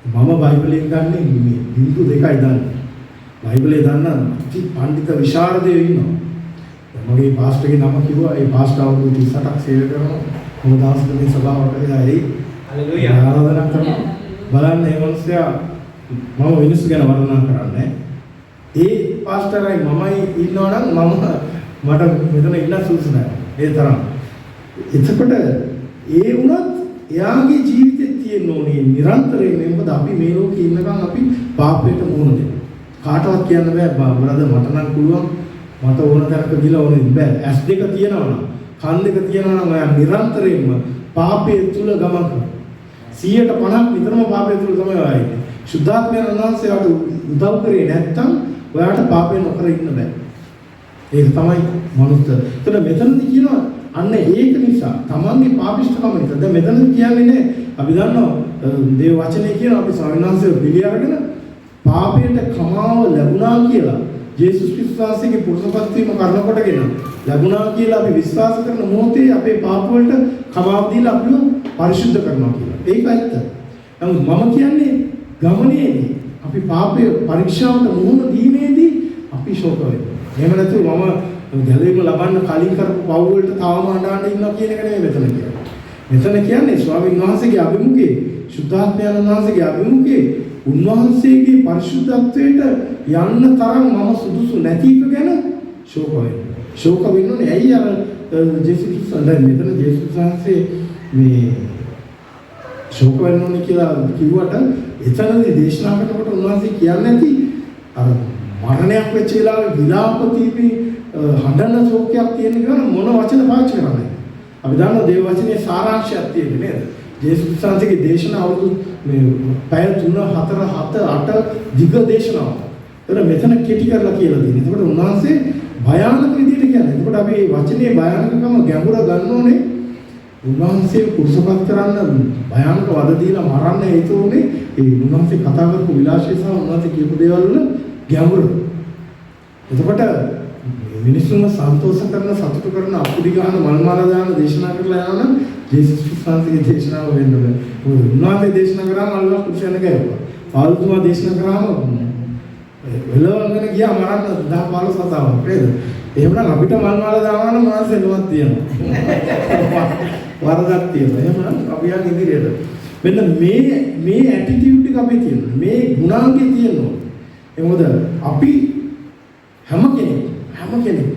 මම බයිබලයෙන් ගන්නේ මේ බිඳු දෙකයි දන්නේ. බයිබලේ දන්න අති පඬිත විශාරදයෝ ඉන්නවා. මගේ පාස්ටර්ගේ නම කිව්වා. ඒ පාස්ටර් අවුරුදු 38ක් සේවය කරනවා. මොකද දවසක මේ සභාවට ගියා. ඒ හalleluya ආරාධනා කරනවා. බලන්න මේ මිනිස්සයා මම මිනිස්සු ගැන වර්ණනා කරන්නේ. ඒ පාස්ටර්යි මමයි ඉන්නවනම් මට මෙතන ඉන්න සුදුසු නැහැ. ඒ තරම්. එතකොට ඒ වුණත් එයාගේ ජීවිතේ තියෙන ඕනේ නිරන්තරයෙන් මොකද අපි මේ ලෝකේ ඉන්නකම් අපි පාපයට මුහුණ දෙනවා. කාටවත් කියන්න බෑ බ්‍රදර් මට නම් පුළුවන් මට ඕන තරක ගිලා ඕනේ බෑ. ඇස් දෙක තියෙනවා නම් කන් දෙක තියෙනවා නම් ඔයා නිරන්තරයෙන්ම පාපයේ තුල ගමන් කරනවා. 150ක් විතරම පාපයේ තුල තමයි ඔයා ඉන්නේ. සුද්ධාත්මයන් වහන්සේට උදව් කරේ නැත්නම් ඔයාට පාපේ නොකර ඉන්න බෑ. ඒක තමයි මනුස්ස. එතන මෙතනදී කියනවා අන්න ඒක නිසා තමන්ගේ පාපිෂ්ඨකම නිසා. දැන් මෙතනදී කියන්නේ නේ අපි දන්නවා දේව වචනේ කියන අපි ස්වාමීන් වහන්සේ පිළි අරගෙන පාපයට කමාව ලැබුණා කියලා ජේසුස් ක්‍රිස්තුස්ගේ පුරුෂපත් වීම කරන කොටගෙන ලැබුණා කියලා අපි විශ්වාස කරන මොහොතේ අපේ පාප වලට කමාව දීලා අපිව පරිශුද්ධ කරනවා කියලා. ඒක ඇත්ත. නමුත් මම කියන්නේ ගමනේදී අපි පාපය පරීක්ෂාවට මුහුණ දීමේදී අපි ශෝක වෙනවා. එහෙම නැතුව මම ගැලවීම ලබන්න කලින් කරපු පව් වලට තවම අඬන්න ඉන්නවා කියන එක නෙමෙයි මෙතන කියන්නේ. මෙතන කියන්නේ ස්වාමීන් වහන්සේගේ අභිමුඛයේ සුද්ධාත්මයන් වහන්සේගේ අභිමුඛයේ උන්වහන්සේගේ පරිශුද්ධත්වයට යන්න තරම් මම සුදුසු නැති එක ගැන ශෝක වෙනවා. ශෝක වෙන්නේ ඇයි අර ජේසුස් ක්‍රිස්තුස් දැන් මෙතන ජේසුස් වහන්සේ මේ ශෝක වෙනෝනේ කියලා කිව්වට එතනදී දේශනා කරනකොට උන්වහන්සේ කියන්නේ නැති අර මරණයක් වෙච්ච වෙලාවේ විලාප තීපි හඬන ශෝකයක් තියෙන කෙනා මොන වචන පාවිච්චි කරන්නේ? අපි දන්නවා දේව වචනේ සාරාංශයක් තියෙන්නේ නේද? ජේසුස් ක්‍රිස්තුස්ගේ දේශනා අවුරුදු මේ පැය 3 4 7 8 දිග දේශනාවක්. ඒතර මෙතන කෙටි කරලා කියලා තියෙනවා. ඒකට උන්වහන්සේ භයානක විදිහට කියන්නේ. ඒකට අපි මේ වචනේ භයානකකම ගැඹුර ගන්න ඕනේ. උන්වහන්සේ කුරුසපත් කරන්න භයානක වද දීලා මරන්න හේතු උනේ ඒ උන්වහන්සේ කතා කරපු විලාසය සහ උන්වහන්සේ කියපු දේවල් වල ගැඹුර. එතකොට මිනිස්සුන්ව සන්තෝෂ කරන සතුට කරන අපුඩි ගන්න මල් මාලා දාන දේශනා කරලා යනවනම් ජේසුස් ක්‍රිස්තුස්ගේ දේශනාව වෙන්න බෑ. මොකද උන්වහන්සේ දේශනා කරාම අල්ලාහ් කුෂයන ගෑවා. පාවුතුමා දේශනා කරාම වෙලවගෙන ගියා මරන්න 10 15 සතාවක් නේද? එහෙමනම් අපිට මල් මාලා දානවා නම් මාස එළුවක් තියෙනවා. වරදක් තියෙනවා. එහෙමනම් අපි යන් ඉදිරියට. මෙන්න මේ ඇටිටියුඩ් එක අපි තියෙනවා. මේ ගුණාංගය තියෙනවා. ඒ මොකද අපි හැම කෙනෙක්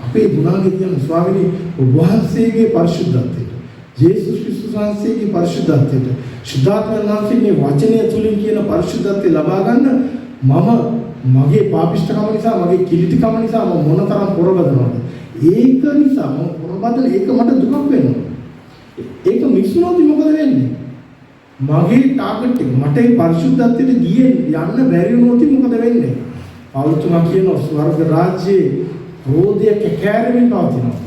අපේ ගුණාංගය තියෙන ස්වාමීනි වහන්සේගේ පරිශුද්ධත්වයට ජේසුස් ක්‍රිස්තුස් වහන්සේගේ පරිශුද්ධත්වයට ශුද්ධාත්ම වහන්සේගේ වචනය තුලින් කියන පරිශුද්ධත්වය ලබා ගන්න මගේ පාපිෂ්ඨකම නිසා මගේ කිලිටිකම නිසා මම මොනතරම් පොරබදනවද ඒක නිසා මම පොරබදන ඒක මට දුකක් වෙනවා ඒක මික්සුනොත් මොකද වෙන්නේ මගේ ටාගට් එක මට ඒ පරිශුද්ධත්වයට ගියේ යන්න බැරි වුණොත් මොකද වෙන්නේ පෞලතුමා කියනවා ස්වර්ග රාජ්‍යයේ ක්‍රෝධය කැකෑරෙමින් පවතිනවා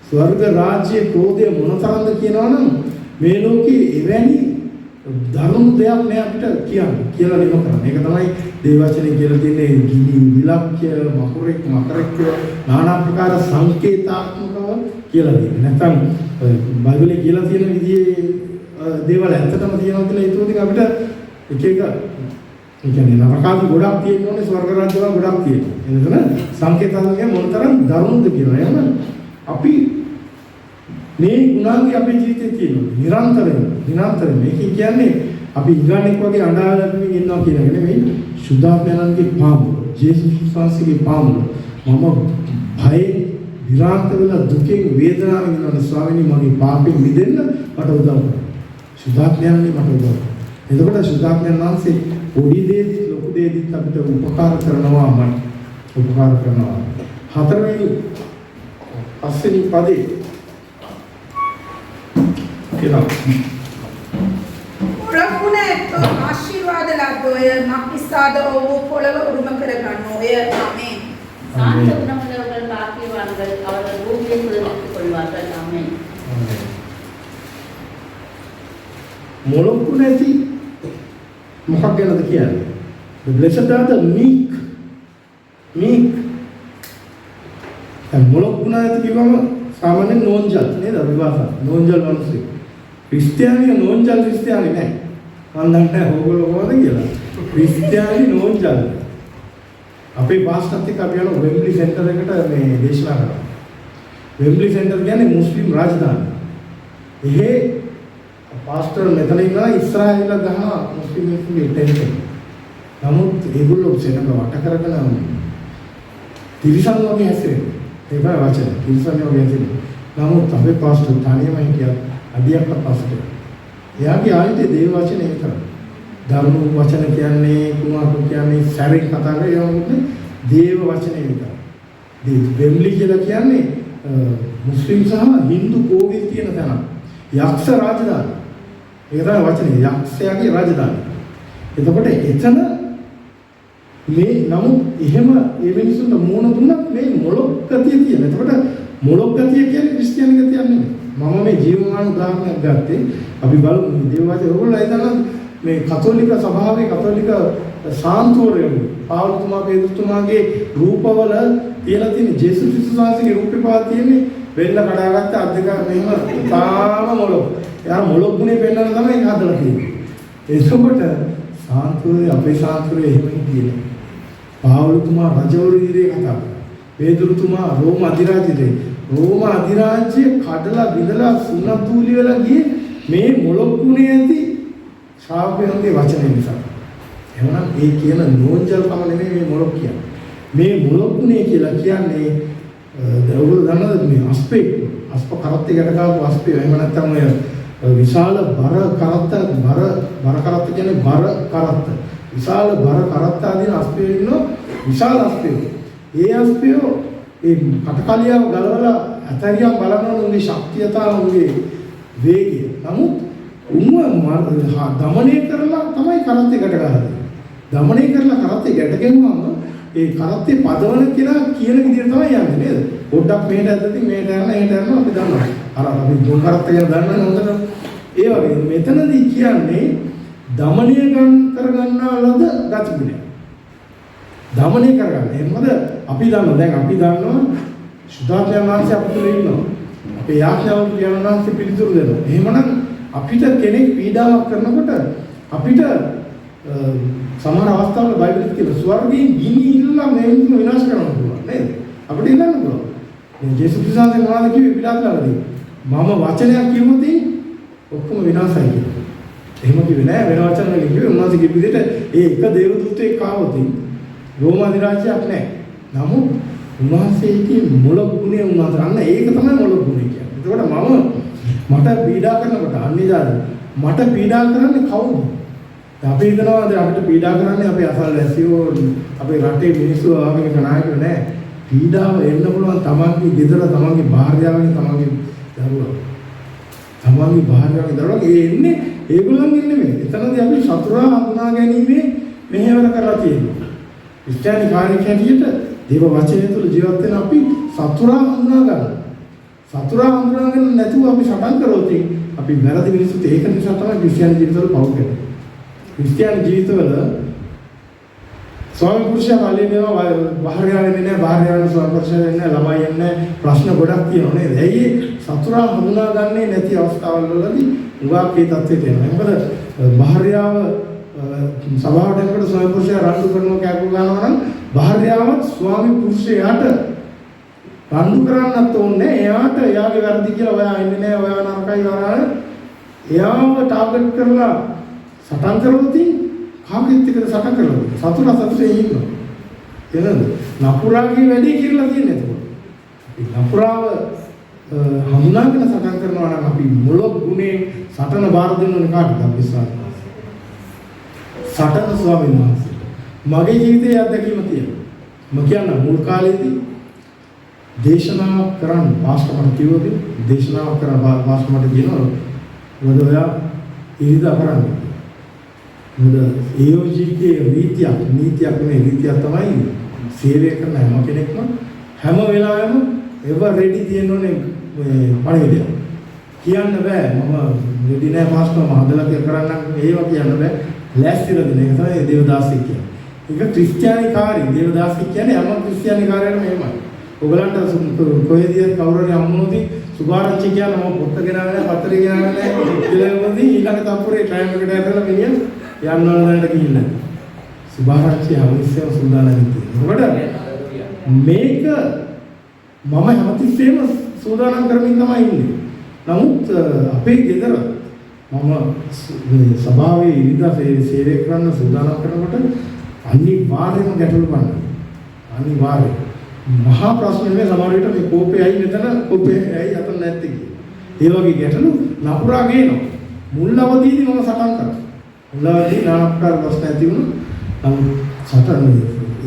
ස්වර්ග රාජ්‍යයේ ක්‍රෝධය මොනතරම්ද කියනවනම් මේ ලෝකේ එවැනි ධර්ම දෙයක් නෑ අපිට කියලා නිම කරන්න. ඒක තමයි දේවචනේ කියලා තියෙන්නේ ගිනි විලක්්‍ය මකරෙක් নানা ප්‍රකාර සංකේතාත්මකව කියලා දෙන්නේ. නැත්නම් බයිබලයේ කියලා තියෙන විදිහේ දේවල් ඇත්තටම තියෙනවා කියලා හිතුවොත් අපිට එක ඒ කියන්නේ නරකාදි ගොඩක් තියෙනෝනේ ස්වර්ග රාජ්‍යවල ගොඩක් තියෙනවා. එතන සංකේතාත්මක මොනතරම් දරුණුද කියනවා. එහෙනම් අපි මේ ගුණාංගය අපේ ජීවිතේ තියෙනවා. නිරන්තරයෙන් මේක කියන්නේ අපි ඉංගානෙක් වගේ අඬාගෙන ඉන්නවා කියන එක නෙමෙයි. සුද්ධාත්මයන්ගේ පාමුල, ජේසුස් ක්‍රිස්තුස්ගේ පාමුල. මම භය විරාන්ත වෙලා දුකෙන් වේදනාවෙන් ඉන්නවා ස්වාමීනි මගේ පාපෙන් මිදෙන්න මට උදව් කරන්න. සුද්ධාත්මයන්ගේ මට උදව් කරන්න. එතකොට සුද්ධාත්මයන් වහන්සේ පොඩි දේදී ලොකු දේදී අපිට උපකාර කරනවා හතරවෙනි පස්වෙනි පදේ කියලා ප්‍රභුණ ආශිර්වාද ලැබුවය මක්නිසාද ඔව් පොළව උරුම කරගන්නෝය ආමේන් சாந்த குணமுள்ளவர்கள் பாக்கியவான்கள் அவர்கள் பூமியை சுதந்திரித்துக் கொள்வார்கள் ஆமென் මොළොක්කු නැති මොකක් ගැනද කියන්නේ the blessed are the meek මොළොක්කු නැති කිව්වම සාමාන්‍යයෙන් නෝන්ජල් නේද විවාහ නෝන්ජල් මිනිස්සු ක්‍රිස්තියානි නෝන්ජල් ක්‍රිස්තියානි නෑ මම දන්නේ ඕගොල්ලෝ කොහොමද කියලා ක්‍රිස්තියානි නෝන්ජල් අපේ පාස්ටර්ත් එක්ක අපි යන වෙම්බ්ලි සෙන්ටර් එකට මේ දේශනා කරා වෙම්බ්ලි සෙන්ටර් කියන්නේ මුස්ලිම් රාජධානිය එහෙ පාස්ටර් මෙතන ඉන්නවා ඉස්රායෙල් ගහ මුස්ලිම් මිනිස්සුන්ගේ ටෙන්ට් එක. නමුත් ඒගොල්ලෝ සෙනඟ වට කරගෙන තිරිසන් වගේ හැසිරෙනවා. ඒක වචන. තිරිසන් වගේ හැසිරෙනවා. නමුත් අපේ පාස්ටර් තනියම හිටියා අඩියක් පස්සට. එයාගේ ආයතේ දේව වචනේ විතරයි. ධර්ම වචන කියන්නේ කුමාරක කියන්නේ සැරේ කතා කරේ ඒවන්නේ දේව වචනේ විතරයි. වෙම්බ්ලි කියලා කියන්නේ මුස්ලිම් සහ හින්දු කෝවිල් තියෙන තැන. යක්ෂ රාජධානිය. ඒක තමයි වචනේ යක්ෂයාගේ රාජධානිය. එතකොට එතන මේ නමුත් එහෙම මේ මිනිස්සුන්ට මූණ දුන්නත් මේ මොළොක් ගතිය තියෙන. එතකොට මොළොක් ගතිය කියන්නේ ක්‍රිස්තියානි ගතියක් නෙමෙයි. මම මේ ජීවමාන උදාහරණයක් ගත්තේ අපි බලමු දේවවාදී ඔයගොල්ලෝ හිතනවා මේ කතෝලික සභාවේ කතෝලික සාන්තුවරයෝ පාවුල්තුමා පේතුතුමාගේ රූපවල තියලා තියෙන ජේසුස් ක්‍රිස්තුස් වහන්සේගේ රූපේ පාලා තියෙන්නේ වෙන්න කඩාගත්ත අද්දක මෙහෙම තාම මොළොක්. එයා මොළොක් ගුණේ පෙන්නන තමයි ඒක හදලා තියෙන්නේ. එතකොට සාන්තුවරේ අපේ සාන්තුවරේ එහෙම කියන්නේ. පාවුල්තුමා රජවරු ඉදිරියේ කතා කරා. පේතුතුමා රෝම අධිරාජ්‍යයේ රෝම අධිරාජ්‍ය කඩලා බිඳලා සුන්නතුලි වෙලා ගියේ මේ මොළොක් ගුණේ ඇති ශ්‍රාවකයන්ගේ වචනේ නිසා. එහෙනම් ඒ කියන නෝන්ජල්කම නෙමෙයි මේ මොළොක් කියන්නේ. මේ මොළොක් ගුණේ කියලා කියන්නේ ඔයගොල්ලෝ දන්නවද මේ අස්ප කරත්තේ ගැට ගාපු අස්පේ එහෙම නැත්නම් ඔය විශාල බර කරත්ත කියන්නේ බර කරත්ත. විශාල බර කරත්ත ආදීන අස්පේ ඉන්නෝ විශාල අස්පේ. ඒ අස්පේ ඒ කටකලියව ගලවලා අතරියක් බලනවා උන්ගේ ශක්තිය උන්ගේ වේගය. නමුත් උන්ව දමනය කරලා තමයි කරත්තේ ගැට ගහන්නේ. දමනය කරලා කරත්තේ ගැට ගැහුවාම ඒ කරත්තේ පදවන කෙනා කියන විදිහට තමයි යන්නේ නේද? පොඩ්ඩක් මෙහෙට ඇද්දදී මෙහෙට යනවා එහෙට යනවා අපි දන්නවා. අර අපි දුම් කරත්ත ගැන දන්නවනේ හොඳට. ඒ වගේ මෙතනදී කියන්නේ දමනය කරගන්නා ලද ගතිගුණය. දමනය කරගන්න. ඒ මොකද අපි දන්නවා සුදාත්මයන් වහන්සේ අපිට ඉන්නවා. අපේ යාඥාවුන් වහන්සේ පිළිතුරු දෙනවා. එහෙමනම් අපිට කෙනෙක් පීඩාවක් කරනකොට අපිට සමහර අවස්ථාවල බයිබලෙත් කියලා ස්වර්ගයෙන් ගිනි ඉල්ලලා මේ මිනිස්සු විනාශ කරන්න පුළුවන් නේද? අපිට ඉල්ලන්න පුළුවන්. මේ ජේසුස් ක්‍රිස්තුස්ගේ මොනවද කිව්වේ පිටාත්ලාවදී? මම වචනයක් කිව්වොත් ඔක්කොම විනාශයි කියලා. එහෙම කිව්වේ නෑ වෙන වචන වලින් කිව්වේ උන්වහන්සේ කිව්ව විදිහට ඒ එක දේවදූතයෙක් ආවොත් රෝම අධිරාජ්‍යයක් නෑ. නමුත් උන්වහන්සේගේ මුල ගුණය උන්වහන්සේ අන්න ඒක තමයි මුල ගුණය කියන්නේ. එතකොට මට පීඩා කරනකොට අනිදාද මට පීඩා කරන්නේ කවුද? අපි හිතනවා අපිට පීඩා කරන්නේ අපේ අසල්වැසියෝ අපේ රටේ මිනිස්සු ආගමික නායකයෝ නෑ. පීඩාව එන්න පුළුවන් තමන්ගේ ගෙදර තමන්ගේ භාර්යාවගේ තමන්ගේ දරුවා. තමන්ගේ භාර්යාවගේ දරුවා ඒ එන්නේ ඒගොල්ලන්ගේ නෙමෙයි. එතනදී අපි සතුරා හඳුනා ගැනීමේ මෙහෙවර කරලා තියෙනවා. ක්‍රිස්තියානි කාර්යයක් හැටියට දේව වචනය තුළ ජීවත් වෙන අපි සතුරා හඳුනා ගන්නවා. සතුරා හඳුනාගෙන නැතුව අපි සටන් කරොත් අපි වැරදි මිනිස්සුත් ඒක නිසා තමයි ක්‍රිස්තියානි ජීවිතවල පව් කරන්නේ. ක්‍රිස්තියානි ජීවිතවල ස්වාමි පුරුෂයා වලිනවා භාර්යාව වෙන්නේ නැහැ, භාර්යාවන ස්වාමි පුරුෂයා වෙන්නේ නැහැ, ළමයි වෙන්නේ නැහැ, ප්‍රශ්න ගොඩක් තියෙනවා නේද? ඇයි සතුරා හඳුනාගන්නේ නැති අවස්ථාවල් වලදී උගාක් ඒ තත්ත්වයට එනවා. මොකද භාර්යාව සභාවට එනකොට ස්වාමි පුරුෂයා රණ්ඩු කරනවා කෑකෝ ගන්නවා නම් භාර්යාවත් ස්වාමි පුරුෂයාට රණ්ඩු කරන්නත් ඕනේ. එයාට එයාගේ වැරදි කියලා ඔයා ඉන්නේ නැහැ, ඔයා නරකයි වරාන එයාව ටාගට් කරලා සටන් කරොත් කාගෙත් එක්කද සටන් කරලා සතුරා සතුටේ ඉන්නවා. එහෙනම් නපුරාගේ වැඩේ කියලා තියෙන්නේ එතකොට. අපි නපුරාව හඳුනාගෙන සටන් කරනවා නම් අපි මුල ගුණේ සටන බාර දෙන්න ඕනේ කාටද? අපි සටන ස්වාමීන් වහන්සේ. මගේ ජීවිතයේ අත්දැකීම තියෙනවා. මම කියන්නේ මුල් කාලේදී දේශනාවක් කරන්න පාස්ටර්මට කිව්වද දේශනාවක් කරන්න පාස්ටර්මට කියනවා මොකද ඔයා ඉරිදා කරන්නේ මොකද ඒෝජීකේ නීතියක් තමයි සේවය කරන හැම කෙනෙක්ම හැම වෙලාවෙම එව රෙඩි තියෙන්න ඕනේ පණිවිඩය කියන්න බෑ මම රෙඩි නෑ පාස්ටර් මම හදලා කරන්නම් ඒව කියන්න බෑ ලෑස්තිලා දෙන එක තමයි දේවදාසෙක් කියන්නේ. ඒක ක්‍රිස්තියානි කාර්යය දේවදාසෙක් කියන්නේ හැම ක්‍රිස්තියානි කාර්යයකම එහෙමයි. ඔයගලන්ට කොහෙදී කවුරු හරි අම්මුනෝදී සුභාරච්චි කියන මම පොත්ත ගෙනාගෙන පත්තරේ ගෙනාගෙන ඉලෙවදී ඊළඟ තප්පුරේ ටයිම් එකට ඇරලා මිනිහ යන්න ඕනකට ගිහිල්ලා සුභාරච්චි අවශ්‍යව සූදානම් වෙනවා. මේක මම හැමතිස්සෙම සූදානම් කරමින් තමයි ඉන්නේ. නමුත් අපේ ගෙදර මම සභාවේ ඉරිදා සේවය කරන්න සූදානම් කරනකොට අනිවාර්යයෙන්ම ගැටලු ගන්නවා. අනිවාර්යයෙන් මහා ප්‍රශ්න නෙමෙයි සමහර විට මේ කෝපේ ඇයි මෙතන කෝපේ ඇයි අතන නැත්තේ කියලා. ඒ වගේ ගැටලු නපුරා ගේනවා. මුල් අවදීදී මම සටන් කරා. මුල් අවදී නානක්කාර ප්‍රශ්න ඇති වුණා. නමුත් සටන්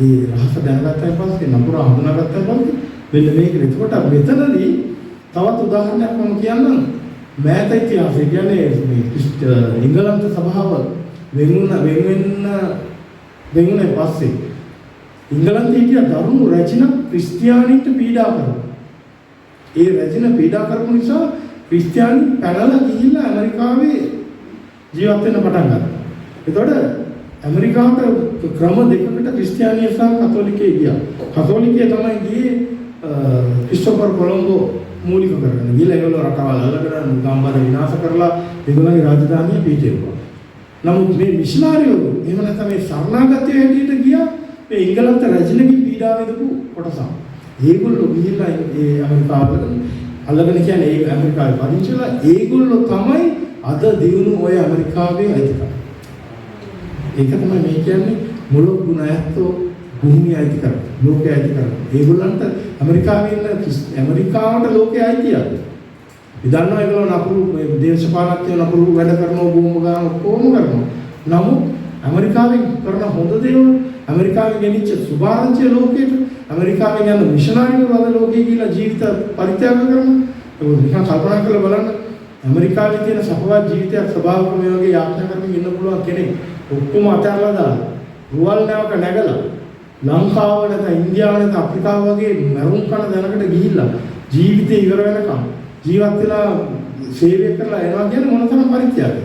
ඒ රහස දැනගත්තා පස්සේ නපුරා හඳුනාගත්තා පස්සේ මෙන්න මේක. එතකොට මෙතනදී තවත් උදාහරණයක් මම කියන්නම්. මෑත ඉතිහාසය කියන්නේ මේ ඉංගලන්ත සභාව වෙනුනේ පස්සේ ඉංගලන්තයේ හිටිය දරුණු රැජින ක්‍රිස්තියානිට පීඩා කරනවා. ඒ රැජින පීඩා කරපු නිසා ක්‍රිස්තියානි පැනලා ගිහිල්ලා ඇමරිකාවේ ජීවත් වෙන්න පටන් ගත්තා. එතකොට ඇමරිකාවට ක්‍රම දෙකකට ක්‍රිස්තියානිය සහ කතෝලිකය ගියා. කතෝලිකය තමයි ගියේ ක්‍රිස්ටෝෆර් කොලම්බෝ මූලික කරගෙන. ගිහලා ඒගොල්ලෝ රටවල් අල්ලගෙන ගම්බද විනාශ කරලා ඒගොල්ලන්ගේ රාජධානිය පිහිටුවා. නමුත් මේ මිෂනාරියෝ එහෙම නැත්නම් මේ සරණාගතය හැටියට ගියා මේ ඉංගලන්ත රැජිනකින් පීඩා විඳපු කොටසක්. ඒගොල්ලෝ ගිහිල්ලා ඒ ඇමරිකාවට අල්ලගෙන කියන්නේ ඒ ඇමරිකාවේ පදිංචිලා ඒගොල්ලෝ තමයි අද දිනුන ඔය ඇමරිකාවේ අයිතිකාරය. ඒක තමයි මේ කියන්නේ මුළු ගුණයත්ෝ භූමිය අයිතිකාරය. ලෝකයේ අයිතිකාරය. ඒගොල්ලන්ට ඇමරිකාවේ ඉන්න ඇමරිකාවට ලෝකයේ අයිතියක්. ඉතින් ඒගොල්ලෝ නපුරු මේ දේශපාලකයෝ නපුරු වැඩ කරනවා බෝම්බ ගන්න ඔක්කොම කරනවා. නමුත් ඇමරිකාවෙන් කරන හොඳ දේවල් ඇමරිකාවෙන් ගෙනිච්ච සුභාරංචිය ලෝකෙට ඇමරිකාවෙන් යන මිෂනාරියෝ වල ලෝකේ කියලා ජීවිත පරිත්‍යාග කරනවා. ඒක නිකන් කල්පනා කරලා බලන්න ඇමරිකාවේ තියෙන සපවත් ජීවිතයක් ස්වභාවික මේ වගේ යාත්‍රා කරමින් ඉන්න පුළුවන් කෙනෙක් ඔක්කොම අතහැරලා දාලා රුවල් නැවක නැගලා ලංකාව නැත්නම් ඉන්දියාව නැත්නම් අප්‍රිකාව වගේ මරුන් කන දැනකට ගිහිල්ලා ජීවිතේ ඉවර වෙනකම් ජීවත් වෙලා සේවය කරලා එනවා කියන්නේ මොන තරම් පරිත්‍යාගද?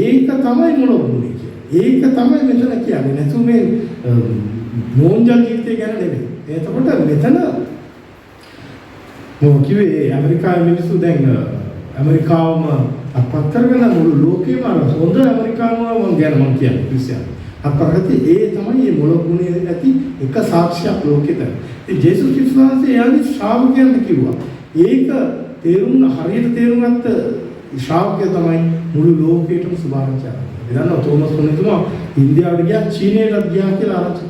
ඒක තමයි මොළොක්ුනේ කියන්නේ. ඒක තමයි මෙතන කියන්නේ. නැතු මේ නෝන්ජල් ජීවිතය ගැන නෙමෙයි. එතකොට මෙතන මොකද කිව්වේ ඇමරිකාවේ මිනිස්සු දැන් ඇමරිකාවම අත්පත් කරගෙන මුළු ලෝකෙම හොඳ ඇමරිකාවම මම කියන්නේ ක්‍රිස්තියානි. අපරගති ඒ තමයි මේ මොළොක්ුනේ ඇති එක සාක්ෂියක් ලෝකෙට. ඒ ජේසුස් ක්‍රිස්තුස් වහන්සේ යන්නේ ශ්‍රාවකයන්ට කිව්වා. ඒක හරියට තේරුම් ගත්ත ශ්‍රාවකය තමයි මුළු ලෝකෙටම සුභාරංචි කරන්නේ. එදන්නා තෝමස් කොනිතුමා ඉන්දියාවට ගියා චීනයට ගියා කියලා ආරංචි.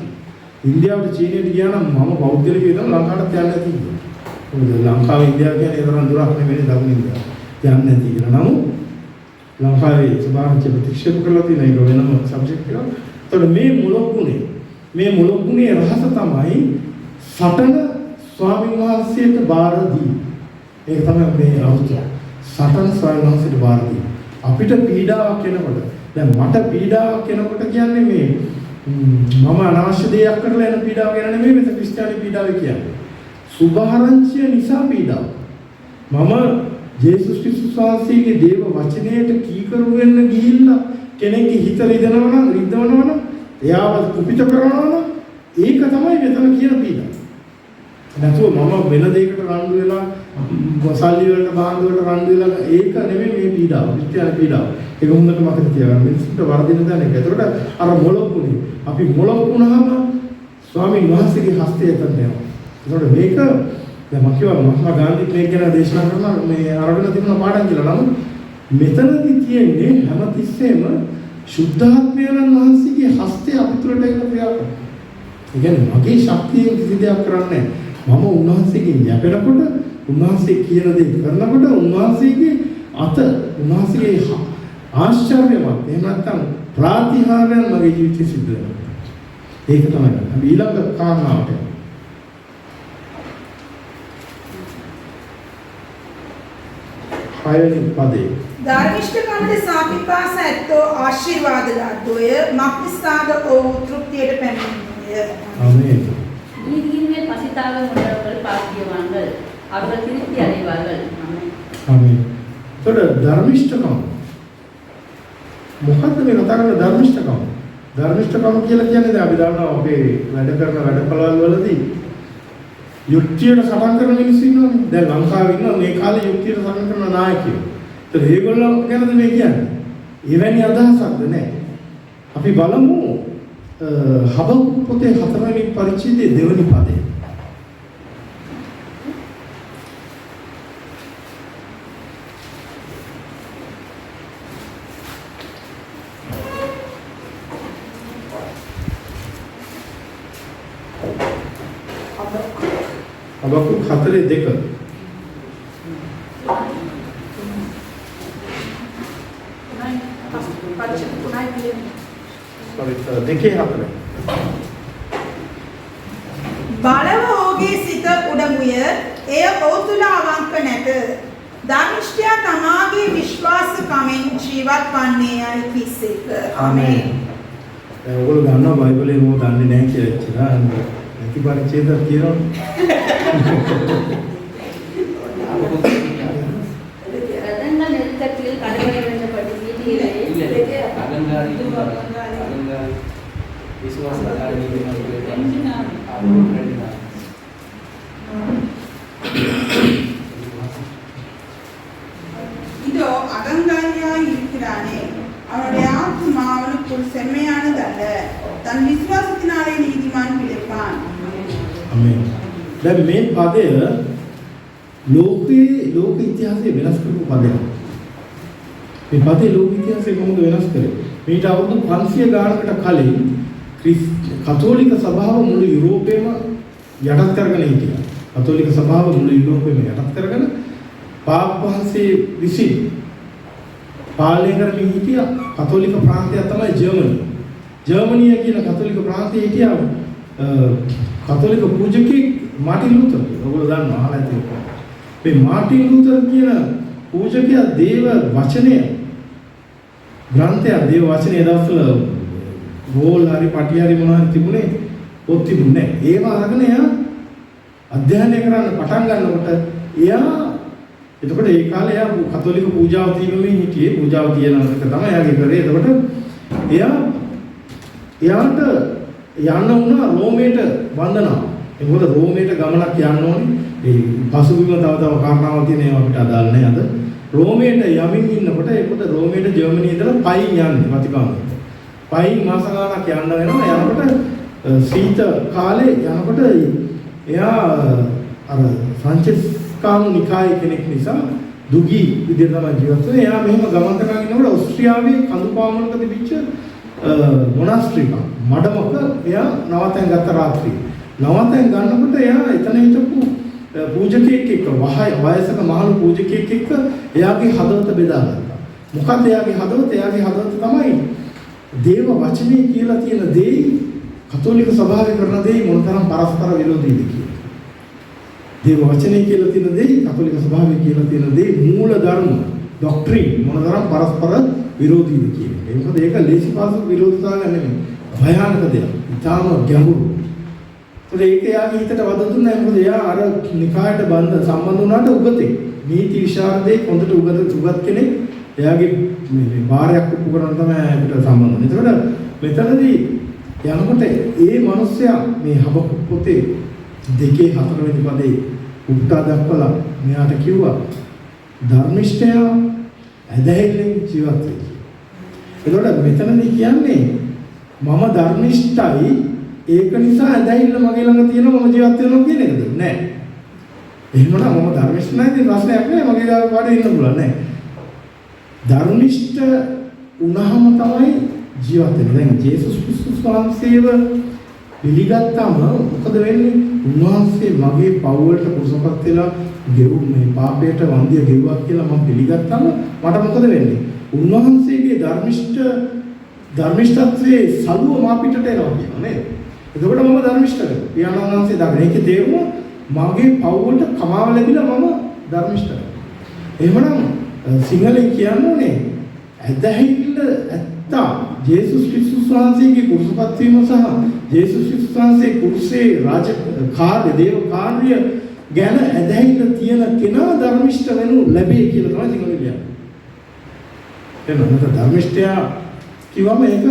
ඉන්දියාවට චීනයට ගියා නම් මම බෞද්ධයෙක් විදිහට ලංකාවට යන්න නැති. මොකද ලංකාව ඉන්දියාව කියන්නේ ඒ තරම් දුරක් නෙමෙයි දකුණු ඉන්දියාව. යන්න නැති කියලා. නමුත් ලංකාවේ සුභාරංචි ප්‍රතික්ෂේප කරලා තියෙන එක වෙනම සබ්ජෙක්ට් එකක්. ඒතකොට මේ මොළොක්ුනේ රහස තමයි සටන ස්වාමීන් වහන්සේට බාර දී. ඒක තමයි මේ අවුරුද්ද. සටන ස්වාමීන් වහන්සේට බාර දී. අපිට පීඩාවක් එනකොට දැන් මට පීඩාවක් එනකොට කියන්නේ මේ මම අනවශ්‍ය දෙයක් කරලා එන පීඩාව ගැන නෙමෙයි මෙතන ක්‍රිස්තියානි පීඩාව කියන්නේ. සුභාරංචිය නිසා පීඩාව. මම ජේසුස් ක්‍රිස්තුස් වහන්සේගේ දේව වචනයට කීකරු වෙන්න ගිහිල්ලා කෙනෙක්ගේ හිත රිදවනවා නම් එයාව කුපිත කරනවා නම් ඒක තමයි මෙතන කියන පීඩාව. නැතුව මම වෙන දෙයකට රණ්ඩු වෙලා සල්ලි වලට බාණ්ඩ වලට රණ්ඩු වෙලා ඒක නෙමෙයි මේ පීඩාව. ක්‍රිස්තියානි පීඩාව. ඒක හොඳට මතක තියාගන්න. මිනිස්සුන්ට වර්ධින දැන එක. ඒකට අර මොළොක්ුනේ. අපි මොළොක්ුණාම ස්වාමීන් වහන්සේගේ හස්තය එතන යනවා. ඒකට මේක දැන් මම කියවා මහත්මා ගාන්ධි මේ ගැන දේශනා කරනවා මේ අරගෙන තිබුණ පාඩම් කියලා. නමුත් මෙතනදී තියෙන්නේ හැමතිස්සෙම සුද්ධාත්මයන් වහන්සේගේ හස්තය අපිටට ඒක ක්‍රියා කරනවා. ඒ කියන්නේ මගේ ශක්තියෙන් කිසි දෙයක් කරන්නේ නැහැ. මම උන්වහන්සේගෙන් යැපෙනකොට උන්වහන්සේ කියන දේ කරනකොට උන්වහන්සේගේ අත උන්වහන්සේගේ ආශ්චර්යවත් එහෙම නැත්නම් ප්‍රාතිහාර්යයන් මගේ ජීවිතේ සිද්ධ වෙනවා. ඒක තමයි. අපි ඊළඟ කාරණාවට හයවෙනි පදේ ධර්මිෂ්ඨකමට සාපිපාස ඇත්තෝ ආශිර්වාද ලද්දෝය මක්නිසාද ඔව් තෘප්තියට පැමිණියේය. ආමේන්. நீதியின்மேல் பசித்தாக உள்ளவர்கள் பாக்கியவான்கள் அவர்கள் திருப்தி அடைவார்கள். ආමේන්. ඒතකොට ධර්මිෂ්ඨකම මොකද්ද මේ කතා කරන ධර්මිෂ්ඨකම? ධර්මිෂ්ඨකම කියලා කියන්නේ දැන් අපි දන්නවා අපේ වැඩ කරන වැඩපළවල් වලදී යුක්තියට සටන් කරන මිනිස්සු ඉන්නවනේ. දැන් ලංකාවේ ඉන්න මේ කාලේ යුක්තියට සටන් කරන නායකයෝ. ඒත් ඒගොල්ලෝ ගැනද මේ කියන්නේ? එවැනි අදහසක්ද නැහැ. අපි බලමු හබකුක් පොතේ 4 වෙනි පරිච්ඡේදයේ 2 වෙනි පදය. හබකුක් 4:2 දෙකේ 4 බලව ඔහුගේ සිත උඩඟුය එය ඔහු තුල අවංක නැත. ධර්මිෂ්ඨයා තමාගේ විශ්වාසකමෙන් ජීවත් වන්නේ යයි කිසේක. ආමේන්. ඔයගොල්ලෝ දන්නවා බයිබලේ මොකද දන්නේ නැහැ කියලා ඉච්චලා නැති පරිච්ඡේද කියනවා. ரதங்கள் நெருக்கத்தில் கடவுளை வென்றபடி வீதியிலே අගංගාරී විශ්වාසකාරී இதோ அகங்காரியாய் இருக்கிறானே அவனுடைய ஆத்மா அவனுக்குள் செம்மையானதல்ல தன் விசுவாசத்தினாலே நீதிமான் பிழைப்பான். ආමේන්. දැන් මේ පදය ලෝක ඉතිහාසයේ වෙනස් කරපු පදයක්. මේ පදේ ලෝක ඉතිහාසයේ කොහොමද වෙනස් කරේ? මේට අවුරුදු 500 ගානකට කලින් කතෝලික සභාව මුළු යුරෝපෙම යටත් කරගෙන හිටියා. කතෝලික සභාව මුළු යුරෝපෙම යටත් කරගෙන පාප් වහන්සේ විසින් පාලනය කරමින් හිටියා. කතෝලික ප්‍රාන්තය තමයි ජර්මනිය. ජර්මනිය කියන කතෝලික ප්‍රාන්තයේ හිටියා කතෝලික පූජකෙක් මාටින් ලූතර්. ඔයගොල්ලෝ දන්නවා අහලා තියෙනවා. මේ මාටින් ලූතර් කියන පූජකයා දේව වචනය ග්‍රන්ථය දේව වචනය දවස්වල ගෝල් හරි පටි හරි මොනවද තිබුණේ පොත් තිබුණේ නැහැ. ඒව අරගෙන එයා අධ්‍යයනය කරන්න පටන් ගන්නකොට එයා එතකොට ඒ කාලේ එයා කතෝලික පූජාව තිබෙමින් හිටියේ. පූජාව තියන එක තමයි එයාගේ කරේ. එතකොට එයාට යන්න වුණා රෝමයට වන්දනාව. ඒකවල රෝමයට ගමනක් යන්න ඕනේ. ඒ පසුබිම තව කාරණාවක් තියෙන ඒවා අපිට අදාළ නැහැ අද. රෝමයට යමින් ඉන්නකොට ඒකට රෝමයට ජර්මනිය ඉඳලා පයින් යන්නේ වතිකානයට. පයින් මාස ගාණක් යන්න වෙනවා. යනකොට සීත කාලේ යනකොට එයා අර ෆ්‍රාන්සිස්කානු නිකායේ කෙනෙක් නිසා දුගී විදිහට තමයි ජීවත් වෙන්නේ. එයා මෙහෙම ගමන් කරගෙන ඉන්නකොට ඕස්ට්‍රියාවේ කඳුපාමුලක තිබිච්ච මොනාස්ට්‍රික මඩමක එයා නවතෙන් ගත්ත රාත්‍රියේ. නවතෙන් ගන්නකොට එයා එතන හිටපු පූජකයෙක් එක්ක වයසක මහලු පූජකයෙක් එක්ක එයාගේ හදවත බෙදාගත්තා. මොකද එයාගේ හදවත තමයි දේව වචනේ කියලා තියෙන දේ කතෝලික සභාවේ කරන දේ මොනතරම් පරස්පර විරෝධීද කියලා. දේව වචනේ කියලා තියෙන දේ කතෝලික සභාවේ කියලා තියෙන දේ මූල ධර්ම ડોක්ට්‍රින් මොනතරම් පරස්පර විරෝධීද කියන එක. මොකද ඒක ලේසි පාසු විරෝධතාවයක් නෙමෙයි. භයානක දෙයක්. ඊටාම ගැඹුරු. ඒක යාගේ හිතට වද දුන්නා. මොකද එයා අර නිකායට සම්බන්ධ වුණාට උගතේ. නීති විශාරදේ හොඳට උගත් කෙනෙක්. එයාගේ මේ බාරයක් ඔප්පු කරන තමයි අපිට සම්බන්ධ වෙන්නේ. එතකොට මෙතනදී යනකොට ඒ මිනිස්සයා මේ හබකුක් පොතේ 2:4 වෙනි පදේ උත්තා දක්වලා මෙයාට කිව්වා ධර්මිෂ්ඨයා ඇදහිල්ලෙන් ජීවත් වෙයි. එතකොට මෙතනදී කියන්නේ මම ධර්මිෂ්ඨයි ඒක නිසා ඇදහිල්ල මගේ ළඟ තියෙනවා මම ජීවත් වෙනවා කියන එකද? නෑ. එහෙමනම් මම ධර්මිෂ්ඨ නැති ප්‍රශ්නයක් නෑ මගේ ගාව පාඩේ ඉන්න පුළුවන් නෑ. ධර්මිෂ්ඨ වුණාම තමයි ජීවත් වෙන්නේ. දැන් ජේසුස් ක්‍රිස්තුස් වහන්සේව පිළිගත්තාම මොකද වෙන්නේ? උන්වහන්සේ මගේ පව් වලට කුසපත් වෙලා මේ පාපයට වන්දිය ගෙවුවා කියලා මම පිළිගත්තාම මට මොකද වෙන්නේ? උන්වහන්සේගේ ධර්මිෂ්ඨත්වයේ සලුව මා පිටට එනවා කියනවා නේද? එතකොට මම ධර්මිෂ්ඨ වෙනවා. පියාණන් වහන්සේ දකින එකේ තේරුම මගේ පව් වලට කමාව ලැබිලා මම ධර්මිෂ්ඨ වෙනවා. එහෙමනම් සිංහලෙන් කියන්නෝනේ ඇදහිල්ල ඇත්තා ජේසුස් ක්‍රිස්තුස් වහන්සේගේ කුරුසපත් වීම සහ ජේසුස් ක්‍රිස්තුස් වහන්සේ කුරුසේ දේව කාර්ය ගැන ඇදහිල්ල තියෙන කෙනා ධර්මිෂ්ඨ වෙනු ලැබේ කියලා තමයි සිංහලෙන් කියන්නේ. එහෙනම් ධර්මිෂ්ඨයා කිව්වම ඒක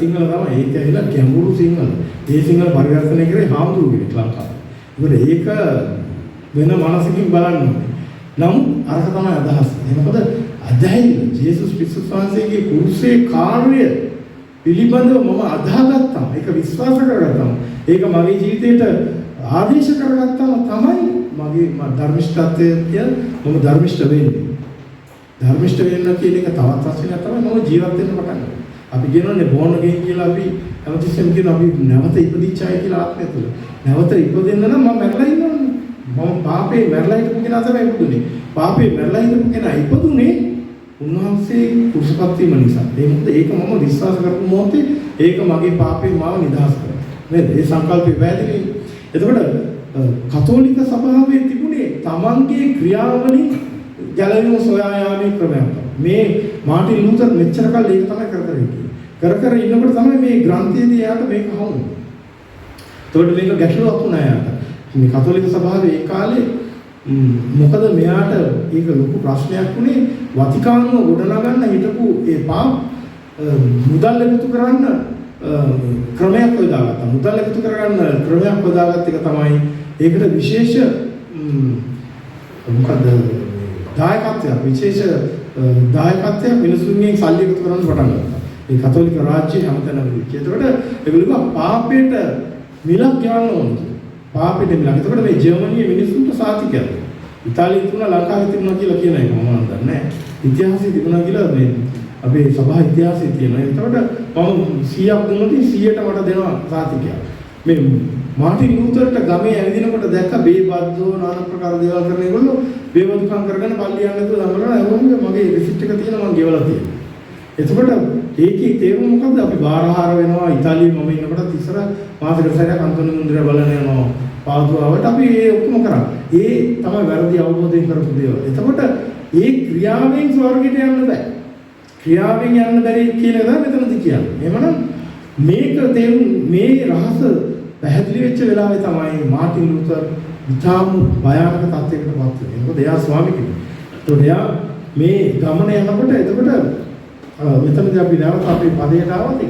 සිංහල තමයි. ඒක ඇහිලා ගැඹුරු සිංහල. ඒ සිංහල පරිවර්තනය කරේ හාමුදුරුවෝ කෙනෙක් ලංකාවේ. ඒක වෙන මානසිකින් බලන්න ඕනේ. නමුත් අරක තමයි අදහස. මොකද අදහිල්ල ජේසුස් ක්‍රිස්තුස් වහන්සේගේ කුරුසේ කාර්ය පිළිබඳව මම අදාහගත්තා. ඒක විශ්වාස කරගත්තා. ඒක මගේ ජීවිතේට ආදේශ කරගත්තාම තමයි මගේ ධර්මිෂ්ඨත්වය කියන්නේ මම ධර්මිෂ්ඨ වෙන්නේ. ධර්මිෂ්ඨ වෙන්න කියන එක තවත් වශයෙන් තමයි මම ජීවත් වෙන්න පටන් ගන්නේ. අපි කියනවානේ born again කියලා අපි හැමතිස්සෙම කියනවා අපි නැවත ඉපදිච්ච අය කියලා ආත්මය තුළ. නැවත ඉපදෙන්න නම් මම මැරලා ඉන්න ඕනේ. මම පාපේ මැරලා හිටපු කෙනා තමයි ඉපදුනේ. පාපේ මැරලා හිටපු කෙනා ඉපදුනේ උන්වහන්සේ කුසපත් වීම නිසා. ඒ මොකද ඒක මම විශ්වාස කරපු මොහොතේ ඒක මගේ පාපේ මාව නිදහස් කරා. නේද? ඒ සංකල්පය වැදගත්. එතකොට කතෝලික සභාවේ තිබුණේ තමන්ගේ ක්‍රියාවලින් ගැලවීම සොයා යාමේ ක්‍රමයක්. මේ මාටින් ලූතර් මෙච්චර කල් ඒක තමයි කර ඉන්නකොට තමයි මේ ග්‍රන්ථයේදී එයාට මේක හවුනේ. ඒකට මේක ගැටලුවක් වුණා එයාට. මේ කතෝලික සභාවේ ඒ කාලේ මොකද මෙයාට ඒක ලොකු ප්‍රශ්නයක් වුණේ වතිකානුව ගොඩනගන්න හිටපු ඒ මුදල් එකතු කරන්න ක්‍රමයක් හොයාගත්තා. මුදල් එකතු කරගන්න ක්‍රමයක් හොයාගත්ත එක තමයි ඒකට විශේෂ මොකද දායකත්වයක් මිනිසුන්ගෙන් සල්ලි එකතු කරන්න පටන් ගත්තා. ඒ කතෝලික රාජ්‍යයේ හැමතැනම ඉච්ච. ඒකට ඒගොල්ලෝ පාපයට මිලක් ගෙවන්න ඕනේ. පාපෙට මිලක්. ඒකට මේ ජර්මනියේ මිනිස්සුන්ට සාතිකයක්. ඉතාලියේ තිබුණා ලංකාවේ තිබුණා කියලා කියන එක මම දන්නේ නැහැ. ඉතිහාසයේ තිබුණා කියලා මේ අපේ සභා ඉතිහාසයේ තියෙනවා. ඒකට මම 100ක් දුන්නොත් 100ට මට දෙනවා සාතිකයක්. මේ මාටින් ලූතරට ගමේ ඇවිදිනකොට දැක්ක බේබද්දෝ নানা ප්‍රකාර දේවල් කරන ඒගොල්ලෝ බේබදුකම් කරගෙන පල්ලිය යන්න නැතුව ළඟට එවුන්ගේ මගේ රිසිට් එක තියෙනවා මම ගෙවලා තියෙනවා. එතකොට ඒකේ තේරුම මොකද්ද? අපි බාරහාර වෙනවා ඉතාලියේ මම ඉන්නකොට ඉස්සර මාසෙකට සැරයක් අන්තෝනියෝ මුන්දිරේ බලන්න යනවා. පාදුවාවට අපි ඒ ඔක්කොම කරා. ඒ තමයි වැරදි අවබෝධයෙන් කරපු දේවල්. එතකොට ඒ ක්‍රියාවෙන් ස්වර්ගයට යන්න බෑ. ක්‍රියාවෙන් යන්න බැරි කියන එක තමයි මෙතනදී කියන්නේ. එහෙමනම් මේක තේරුම් මේ රහස පැහැදිලි වෙච්ච වෙලාවේ තමයි මාටින් ලූතර් ඉතාම භයානක තත්යකට පත් වෙන්නේ. මොකද එයා ස්වාමි කෙනෙක්. ඒතකොට එයා මේ ගමන යනකොට එතකොට මෙතනදී අපි නැවත අපේ පදයට ආවද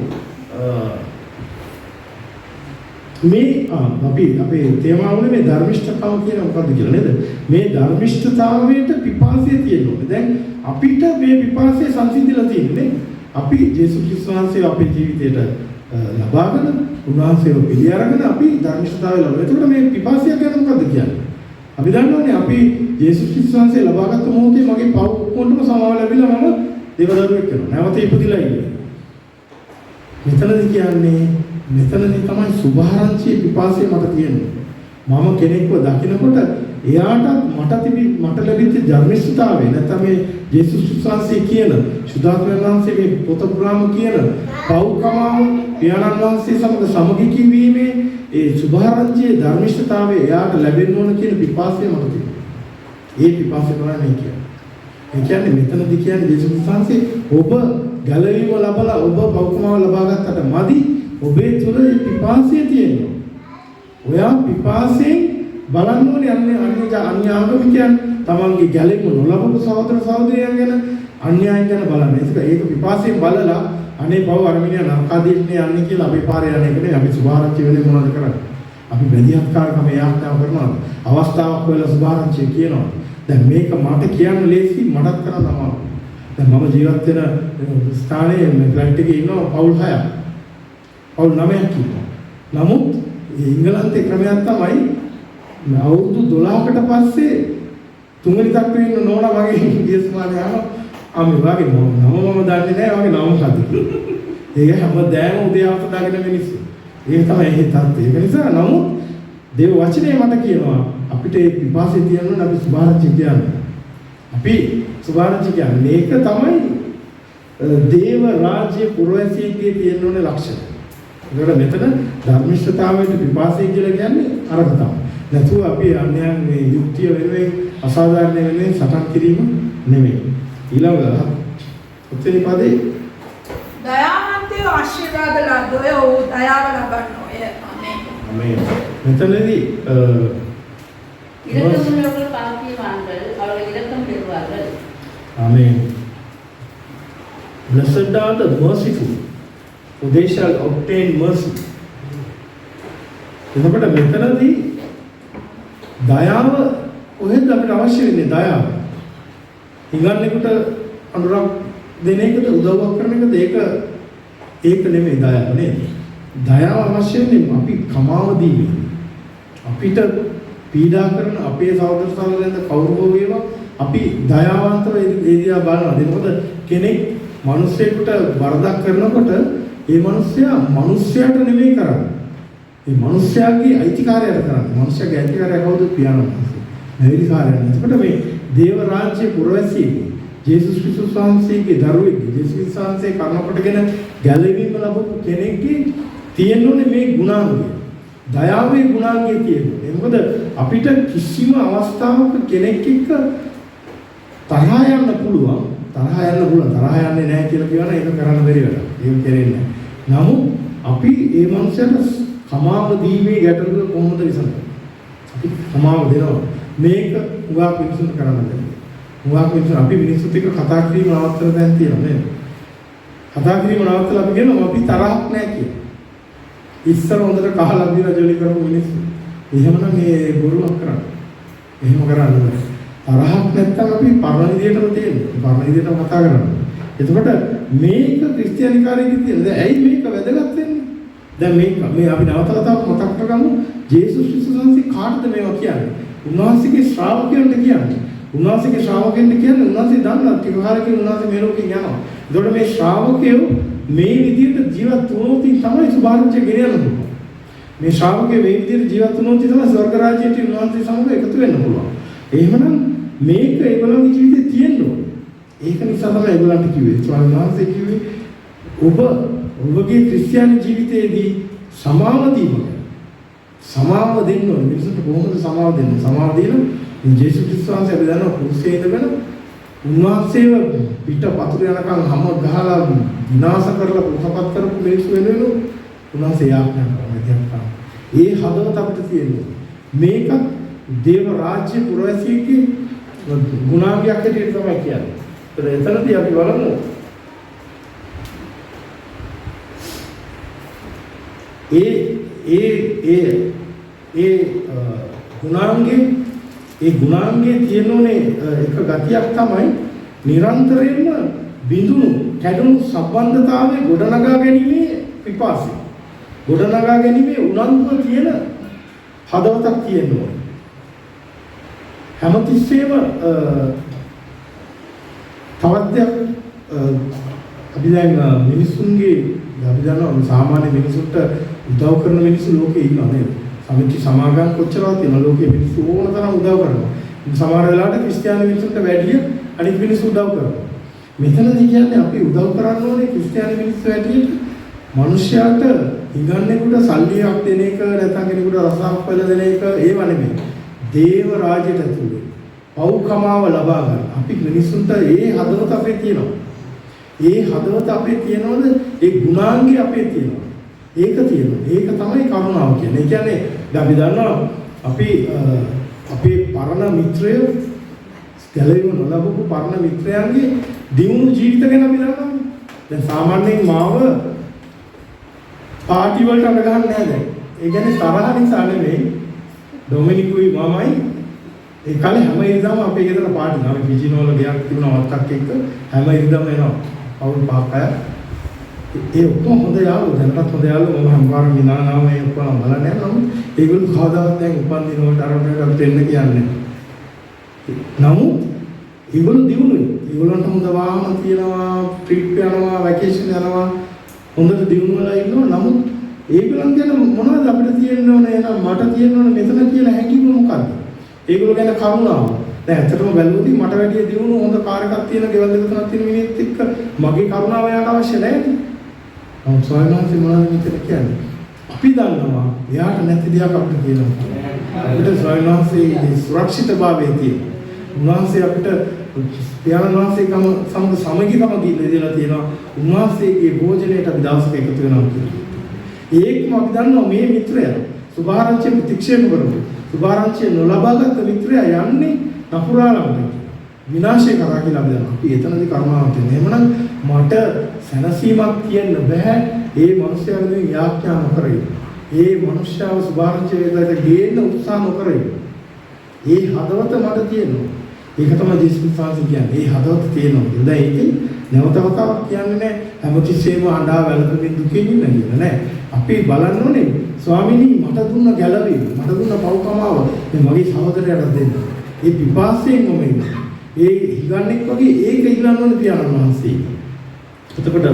මේ අපි අපේ තේමාවනේ මේ ධර්මිෂ්ඨතාව කියන මොකද්ද කියලා නේද? මේ ධර්මිෂ්ඨතාවයට පිපාසය තියෙනවා. දැන් අපිට මේ පිපාසය සංසිඳිලා තියෙන්නේ. අපි ජේසුස් ක්‍රිස්තුස් වහන්සේ අපේ ජීවිතයට ලබාගෙන උන්වහන්සේව පිළි අරගෙන අපි ධර්මිෂ්ඨතාවය ලබනවා. එතකොට මේ පිපාසය කියන්නේ මොකද්ද කියන්නේ? අපි දන්නවනේ අපි ජේසුස් ක්‍රිස්තුස් වහන්සේ ලබාගත් මොහොතේ මගේ පව් ඔක්කොටම සමාව ලැබිලා මම දේවදරුවෙක් වෙනවා. නැවත ඉපදිලා ඉන්නේ. මෙතනදී කියන්නේ මෙතනදී තමයි සුභාරංචියේ පිපාසය මට තියෙන්නේ. මම කෙනෙක්ව දකිනකොට එයාටත් මට ලැබිච්ච ධර්මිෂ්ඨතාවය නැත්නම් මේ ජේසුස් ක්‍රිස්තුස් වහන්සේ කියන සුදාත්මයන් වහන්සේ මේ පොත පුරාම කියන පෞකමාව පියාණන් වහන්සේ සමග සමගි කිවීමේ ඒ සුභාරංචියේ ධර්මිෂ්ඨතාවය එයාට ලැබෙන්න ඕන කියන පිපාසය මට තියෙනවා. ඒ පිපාසය තමයි මේ කියන්නේ. ඒ කියන්නේ මෙතනදී කියන්නේ ජේසුස් ක්‍රිස්තුස් වහන්සේ ඔබ ගැලවීම ලබලා ඔබ පෞකමාව ලබා ගත්තට මදි ඔබේ තුල පිපාසය තියෙනවා. ඔයා පිපාසයෙන් බලන්න ඕනේ අන්‍ය ආගමිකයන් තමන්ගේ ගැලෙම නොලබපු සහෝදර සහෝදරියන් ගැන අන්‍යයන් ගැන බලන්න. ඒක පිපාසයෙන් බලලා අනේ පව් අරමිනිය නරකාදීන්නේ යන්නේ කියලා අපි පාරේ යන එක නෙවෙයි. අපි සුභාරංචි වෙලේ මොනවද කරන්නේ? අපි බැදිහත්කාරකම යාඥාව කරනවා. අවස්ථාවක් වෙලා සුභාරංචි කියනවා. දැන් මේක මට කියන්න ලේසි මටත් කරන්න අමාරුයි. දැන් මම ජීවත් වෙන ස්ථානයේ ෆ්ලැට් එකේ ඉන්නවා පවුල් 6ක්. පවුල් 9ක් ඉන්නවා. නමුත් ඉංගලන්තේ ක්‍රමයක් තමයි අවුරුදු 12කට පස්සේ තුන්වෙනි තත්ත්වයේ ඉන්න නෝනා වගේ ගියස්මානේ ආවා. අම්මේ වගේ නම මම දන්නේ නැහැ වගේ නම මොකද්ද කියලා. ඒක හැමදාම උදේ අවුරුදු දාගෙන මිනිස්සු. ඒක තමයි ඒ තත්ත්වය. ඒක නිසා නමුත් දේව වචනේ මට කියනවා අපිට ඒ විපාසෙ තියන්න අපි සුභාරංචි කියන්නේ. අපි සුභාරංචි කියන්නේ මේක තමයි දේව රාජ්‍ය පුරවැසියෙක්ගේ තියෙන ඕනේ ලක්ෂණ. ඒකට මෙතන ධර්මිෂ්ඨතාවයට විපාසය කියලා කියන්නේ අරක තමයි. නැතුව අපි අන්‍යයන් මේ යුක්තිය වෙනුවෙන් අසාධාරණ වෙනුවෙන් සටන් කිරීම නෙමෙයි. ඊළඟ උත්තර පදේ දයාවන්තයෝ ආශිර්වාද ලද්දෝ දයාව ලබන්නෝය. ආමේන්. ආමේන්. මෙතනදී இரக்கமுள்ளவர்கள் பாக்கியவான்கள் அவர்கள் இரக்கம் பெறுவார்கள். Amen. Blessed are the merciful, for they shall obtain mercy. එතකොට මෙතනදී දයාව කොහෙන්ද අපිට අවශ්‍ය වෙන්නේ? දයාව. හිඟන්නෙකුට අනුරක් දෙන එකද උදව්වක් කරන එකද? ඒක නෙමෙයි දයාව නේද? දයාව අවශ්‍ය වෙන්නේ අපි කමාව දීමේ. අපිට පීඩා කරන අපේ සහෝදර සහෝදරයන්ට කවුරු හෝ වේවා අපි දයාවන්තව ඒ දිහා බලනවා. මොකද කෙනෙක් මිනිස්සෙකුට වරදක් කරනකොට ඒ මිනිස්සයා මිනිස්සයාට නෙමෙයි කරන්නේ. ඒ මිනිස්සයාගේ අයිතිකාරයට කරන්නේ. මිනිස්සයාගේ අයිතිකාරය කවුද? පියාණන් වහන්සේ. නැවිලිකාරයන්. එතකොට මේ දේව රාජ්‍ය පුරවැසියෙක් ජේසුස් ක්‍රිස්තුස් වහන්සේගේ දරුවෙක් ජේසුස් ක්‍රිස්තුස් වහන්සේ කර්ම කොටගෙන ගැලවීම ලැබපු කෙනෙක්ගේ තියෙනුනේ මේ ගුණාංගය. දයාවේ ගුණාංගය තියෙනවා. ඒ මොකද අපිට කිසිම අවස්ථාවක කෙනෙක් එක්ක තරහ යන්න පුළුවන්. තරහ යන්නේ නැහැ කියලා කියනවා ඒක කරන්න බැරි වැඩක්. ඒක කෙරෙන්නේ නැහැ. නමුත් අපි මේ මනුස්සයට කමාව දීමේ ගැටලුව කොහොමද විසඳන්නේ? අපි කමාව දෙනවා. මේක උගා පිළිසුන් කරන්න බැහැ. උගා පිළිසුන් අපි මිනිස්සුත් එක්ක කතා කිරීම නවත්තලා දැන් තියෙනවා නේද? කතා කිරීම නවත්තලා අපි කියනවා අපි තරහක් නැහැ කියලා. ඉස්සර හොඳට කහලා දීලා ජොලි කරපු මිනිස්සු. එහෙමනම් මේ බොරුවක් කරන්නේ. එහෙම කරන්නේ නැහැ. තරහක් නැත්තම් අපි පරණ විදියටම තියෙන්නේ. පරණ විදියටම කතා කරන්නේ. එතකොට මේක ක්‍රිස්තියානිකාරයෙක්ගේ තියෙන. දැන් ඇයි මේක වැදගත් වෙන්නේ? දැන් මේ අපි නැවත කතාවක් මතක් කරගමු. ජේසුස් ක්‍රිස්තුස් වහන්සේ කාටද මේවා කියන්නේ? උන්වහන්සේගේ ශ්‍රාවකයන්ට කියන්නේ. උන්වහන්සේගේ ශ්‍රාවකයන්ට කියන්නේ උන්වහන්සේ දන්නා ටික කාලෙකින් උන්වහන්සේ මේ ලෝකෙන් යනවා. එතකොට මේ ශ්‍රාවකයෝ මේ විදිහට ජීවත් වුණොත් තමයි සුභාරංචිය ගෙනියන්න. මේ ශ්‍රාවකයෝ මේ විදිහට ජීවත් වුණොත් තමයි ස්වර්ග රාජ්‍යයට උන්වහන්සේ සමග එකතු වෙන්න පුළුවන්. එහෙමනම් මේක ඒගොල්ලන්ගේ ජීවිතේ තියෙන්න ඕනේ. ඒක නිසා තමයි ඒගොල්ලන්ට කිව්වේ. ස්වාමීන් වහන්සේ කිව්වේ ඔබගේ ක්‍රිස්තියානි ජීවිතයේදී සමාව දීම. සමාව දෙන්න ඕනේ. මිනිස්සුන්ට කොහොමද සමාව දෙන්නේ? සමාව දීලා ජේසුස් ක්‍රිස්තුස් වහන්සේ අපි දන්නවා කුරුසේ ඉඳගෙන උන්වහන්සේව පිට පතුරු යනකම් හැම ගහලා විනාශ කරලා පුතපත් කරපු මිනිස්සු වෙනුවෙන් උන්වහන්සේ යාඥා කරනවා. ඒ හදවත අපිට තියෙනවා. මේක දේව රාජ්‍ය පුරවැසියෙක්ගේ ගුණාංගයක් හැටියට තමයි කියන්නේ. ඒතර එතනදී අපි බලමු ඒ ගුණාංගයේ තියෙනුනේ එක ගතියක් තමයි නිරන්තරයෙන්ම බිඳුණු කැඩුණු සම්බන්ධතාවයේ ගොඩනගා ගැනීමේ පිපාසය. ගොඩනගා ගැනීමේ උනන්දුව තියෙන හදවතක් තියෙනවා. හැමතිස්සෙම තවත් දෙයක් අපි දැන් මිනිසුන්ගේ අපි දන්නවා සාමාන්‍ය මිනිසුන්ට උදව් කරන මිනිස්සු ලෝකේ ඉන්නවා නේද? සමිති සමාගම් කොච්චරවත් තියෙනවා ලෝකේ මිනිස්සු ඕන තරම් උදව් කරනවා. සමහර වෙලාවට ක්‍රිස්තියානි මිනිස්සුන්ට වැඩිය අනිත් මිනිස්සු උදව් කරනවා. මෙතනදී කියන්නේ අපි උදව් කරන්න ඕනේ ක්‍රිස්තියානි මිනිස්සු ඇටියට මිනිස්යාට ඉගන්නේකට සල්ලියක් දෙන එක නැත්නම් කෙනෙකුට රසාවක් පෙළ දෙන එක ඒව නෙමෙයි. දේව රාජ්‍යයට ඇතුළේ පෞකමාව ලබා ගන්න. අපි මිනිස්සුන්ට ඒ හදවත අපේ තියෙනවා. ඒ හදවත අපේ තියෙනවද? ඒ ගුණාංගය අපේ තියෙනවා. ඒක තියෙනවා. ඒක තමයි කරුණාව කියන්නේ. ඒ කියන්නේ අපි දන්නවා අපි අපේ පරණ මිත්‍රය ගැලවීම නොලබපු පරණ මිත්‍රයන්ගේ දියුණු ජීවිත ගැන අපි දන්නවා. දැන් සාමාන්‍යයෙන් මාව පාටි වලට අඬ ගන්න නැහැ දැන්. ඒ කියන්නේ තරහ නිසා නෙමෙයි. ඩොමිනිකුයි මමයි ඒ කාලේ හැම ඉරිදාම අපේ ගෙදර පාටි නාමේ පිජිනෝල ගයක් තිබුණා වත්තක් එක්ක හැම ඉරිදාම එනවා. අවුරුදු 5ක් අය. ඒ ඔක්කොම හොඳ යාළුවෝ දැනටත් හොඳ යාළුවෝ මම හැමෝම විනානාම මේ ඔක්කොම බලන්නේ නැහැ. ඒගොල්ලෝ කවදාවත් දැන් උපන්දින වලට අරගෙන අපිට එන්න කියන්නේ. නමුත් ඒගොල්ලෝ දිනුනේ. ඒගොල්ලන්ට හොඳ වාහන තියෙනවා, ට්‍රිප් යනවා, වැකේෂන් යනවා. හොඳට දිනු වෙලා ඉන්නවා. නමුත් ඒගොල්ලන් ගැන මොනවද අපිට තියෙන්න ඕනේ? එහෙනම් මට තියෙන්න ඕනේ මෙතන කියලා හැඟීම මොකක්ද? ඒගොල්ලෝ ගැන කරුණාව. දැන් ඇත්තටම බැලුවොත් මට වැඩිය දිනු හොඳ කාර් එකක් තියෙන, ගෙවල් දෙක තුනක් තියෙන මිනිහෙක් එක්ක මගේ කරුණාව යාට අවශ්‍ය නැහැ. නමුත් ස්වාමීන් වහන්සේ මොනවද මෙතන කියන්නේ? අපි දන්නවා එයාට නැති දෙයක් අපිට තියෙනවා. අපිට ස්වාමීන් වහන්සේගේ සුරක්ෂිතභාවය තියෙනවා. උන්වහන්සේ අපිට පියාණන් වහන්සේකම සමග සමගිකම දීලා තියෙනවා. උන්වහන්සේගේ භෝජනයට අපි දවසක එකතු වෙනවා කියලා. ඒකම අපි දන්නවා මේ මිත්‍රයා සුභාරංචිය ප්‍රතික්ෂේප කරනවා. සුභාරංචිය නොලබාගත් මිත්‍රයා යන්නේ නපුරාලම්ට විනාශය කරා කියලා අපි දන්නවා. අපි එතනදී කරුණාවක් තියෙනවා. එහෙමනම් මට සැනසීමක් කියන්න බෑ ඒ මිනිස්යාගෙන් යාඥා නොකරයි. ඒ මිනිස්යාව සුභාරංචිය වේදයට ගේන්න උත්සාහ නොකරයි. ඒ හදවත මට තියෙනවා. ඒක තමයි ජේසුස් වහන්සේ කියන්නේ. ඒ හදවත තියෙනවා. දැන් ඒකේ නැවතවතාවක් කියන්නේ නැහැ. හැමතිස්සෙම අඬා වැළපෙමින් දුකින් ඉන්න කියලා නෑ. අපි බලන්න ඕනේ ස්වාමීනි මට දුන්න ගැළවීම, මට දුන්න පව්කමාව මේ මගේ සහෝදරයාට දෙන්න. ඒ පිපාසයෙන් මම ඉන්නේ. ඒ හිගන්නෙක් වගේ ඒක ඉල්ලන්න ඕනේ පියාණන් වහන්සේ. එතකොට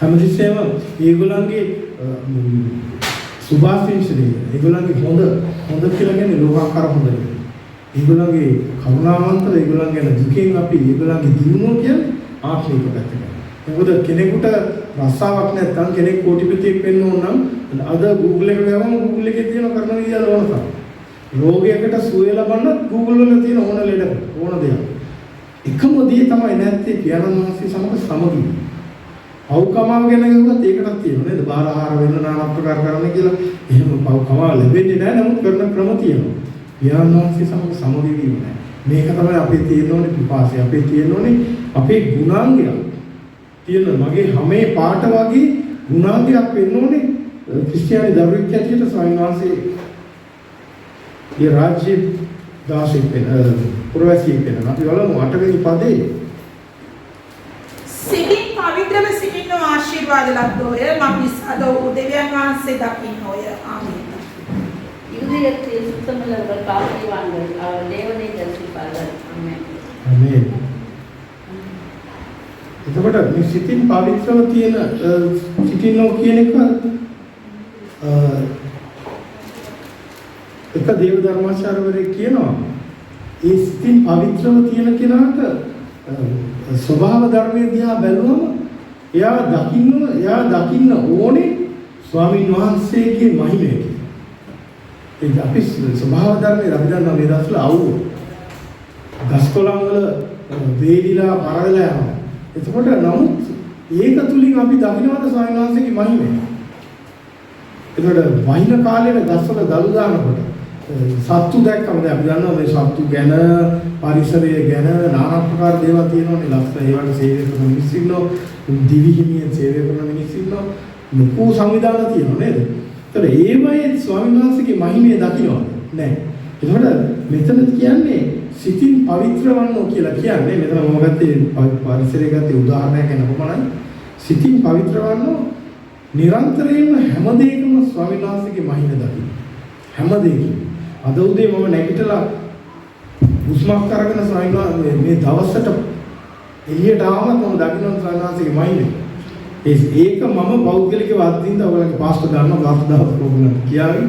හැමතිස්සෙම ඒගොල්ලන්ගේ සුභාශිංසනය ඒගොල්ලන්ගේ හොඳ කියලා කියන්නේ ලෝකාකාර හොඳ නෙවෙයි. ඒගොල්ලන්ගේ කරුණාවන්ත ඒගොල්ලන් ගැන දුකෙන් අපි ඒගොල්ලන්ගේ දිනුනෝ කියන්නේ ආත්මික පැත්තට. මොකද කෙනෙකුට රස්සාවක් නැත්නම් කෙනෙක් කෝටිපතියෙක් වෙන්න ඕන නම් අද Google එක ගියාම Google එකේ තියෙන කරන විදිය ඕන තමයි. රෝගයකට සුවය ලබන්න Google වල තියෙන ඕන ලෙඩ ඕන දෙයක්. එකම දේ තමයි නැත්තේ පියාණන් වහන්සේ සමග සමගිය. පව්කමාව ගැන කිව්වත් ඒකටත් තියෙනවා නේද? බාරහාර වෙන්න නාන ප්‍රකාර කරන්න කියලා. එහෙම පව්කමාව ලැබෙන්නේ නැහැ. නමුත් කරන ක්‍රම තියෙනවා. පියාණන් වහන්සේ සමග සමගිය වීම නැහැ. මේක තමයි අපේ තියෙන ඕනේ පිපාසය. අපේ තියෙන ඕනේ අපේ ගුණාංගය. තියෙන මගේ හැමේ පාට වගේ ගුණාංගයක් වෙන්න ඕනේ. ක්‍රිස්තියානි දරුවෙක් ඇටියට ස්වාමීන් වහන්සේ ඒ රාජ්‍ය දාසෙක් වෙන පුරවැසියෙක් වෙනවා. අපි බලමු 8 වෙනි පදේ සිතින් පවිත්‍රව සිටින ආශිර්වාද ලද්දෝය මපිස් අද උදෙවියන් වහන්සේ දකින්නෝය. ආමේන්. இருதயத்தில் சுத்தமுள்ளவர்கள் பாக்கியவான்கள் அவர் தேவனை தரிசிப்பார்கள். ஆமென். ආමේන්. එතකොට මේ සිතින් පවිත්‍රව තියෙන සිටිනෝ කියන එක දේව ධර්මාචාර්යවරයෙක් කියනවා ඒ සිතින් පවිත්‍රව තියෙන කෙනාට ස්වභාව ධර්මයේ දිහා බැලුවම එයා දකින්න ඕනේ ස්වාමීන් වහන්සේගේ මහිමය. ඒ අපි ස්වභාව ධර්මයේ අපි දන්නා මේ දවස්වල අවුව ගස්කොළන් වල වේලිලා පරවලා යනවා. එතකොට නමුත් ඒක තුලින් අපි දකින්නවද ස්වාමීන් වහන්සේගේ මහිමය. එතකොට වහින කාලේ ගස්වල දළු දානකොට සත්තු දැක්කම දැන් අපි දන්නවා මේ සත්තු ගැන පරිසරය ගැන নানা ආකාර දේවල් තියෙනවානේ. ලස්සන ඒවට සේවය කරන මිනිස්සු ඉන්නවා. දිවි හිමියෙන් සේවය කරන මිනිස්සු ඉන්නවා. ලොකු සංවිධාන තියෙනවා නේද? ඒතර ඒවයේ ස්වාමීන් වහන්සේගේ මහිමය දකින්නවා නෑ. එතකොට මෙතන කියන්නේ සිතින් පවිත්‍ර වන්නෝ කියලා කියන්නේ මෙතන මම ගත්තේ පරිසරය ගත්තේ උදාහරණයක් ගැන කොහොමද? සිතින් පවිත්‍ර වන්නෝ නිරන්තරයෙන්ම හැම දෙයකම ස්වාමීන් වහන්සේගේ මහිම දකින්න. හැම දෙයකම. අද උදේ මම නැගිටලා උස්මක් කරගෙන ස්වාමීන් වහන්සේ මේ දවසට එළියට ආවම මම දකින්න ස්වාමීන් වහන්සේගේ මහිම. ඒක මම පෞද්ගලිකව අත්දින්න ඔයගොල්ලන්ගේ පාස්ටර් ගන්නවා ගාස්දාස් ප්‍රෝග්‍රෑම් කියාවි.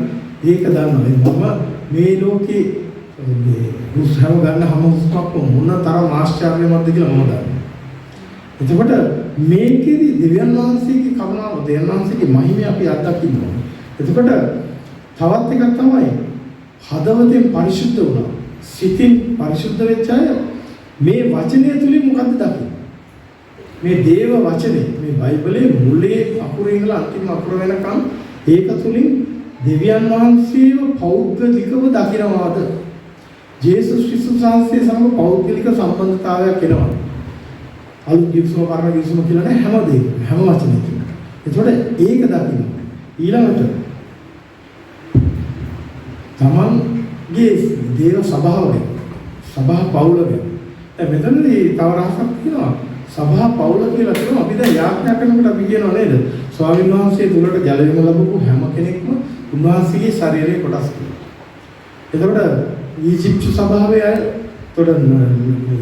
ඒක දන්නවා. මම මේ ලෝකේ මේ උස්හව ගන්න හැම උස්මක්ම මොන තරම් ආශ්චර්යමත්ද කියලා මම දන්නවා. එතකොට මේකෙදි දෙවියන් වහන්සේගේ කරුණාව දෙවියන් වහන්සේගේ මහිමය අපි අත්දකින්න ඕනේ. එතකොට තවත් එකක් තමයි හදවතෙන් පරිශුද්ධ වුණා. සිතින් පරිශුද්ධ වෙච්ච අය මේ වචනය තුලින් මොකද්ද දකින්නේ? මේ දේව වචනේ මේ බයිබලයේ මුලේ අකුරේ ඉඳලා අන්තිම අකුර වෙනකම් ඒක තුලින් දෙවියන් වහන්සේව පෞද්ගලිකව දකින්නවාද? ජේසුස් ක්‍රිස්තුස් වහන්සේ සමග පෞද්ගලික සම්බන්ධතාවයක් එනවා. අලුත් ගිවිසුම කරන ගිවිසුම කියලා නෑ හැම දෙයක්ම හැම වචනයකින්ම. ඒතකොට ඒක දකින්න. ඊළඟට තමන්ගේ දේව සභාවය සභා පවුලක. දැන් මෙතනදී තව රහසක් තියෙනවා. සභා පවුල කියලා කියනවා අපි දැන් යාඥා කරනකොට අපි කියනවා නේද? ස්වාමීන් වහන්සේ තුලට ජලවිම ලැබපු හැම කෙනෙක්ම උන්වහන්සේගේ ශරීරයේ කොටස් කියලා. එතකොට ඊජිප්තු සභාවේ අය, එතකොට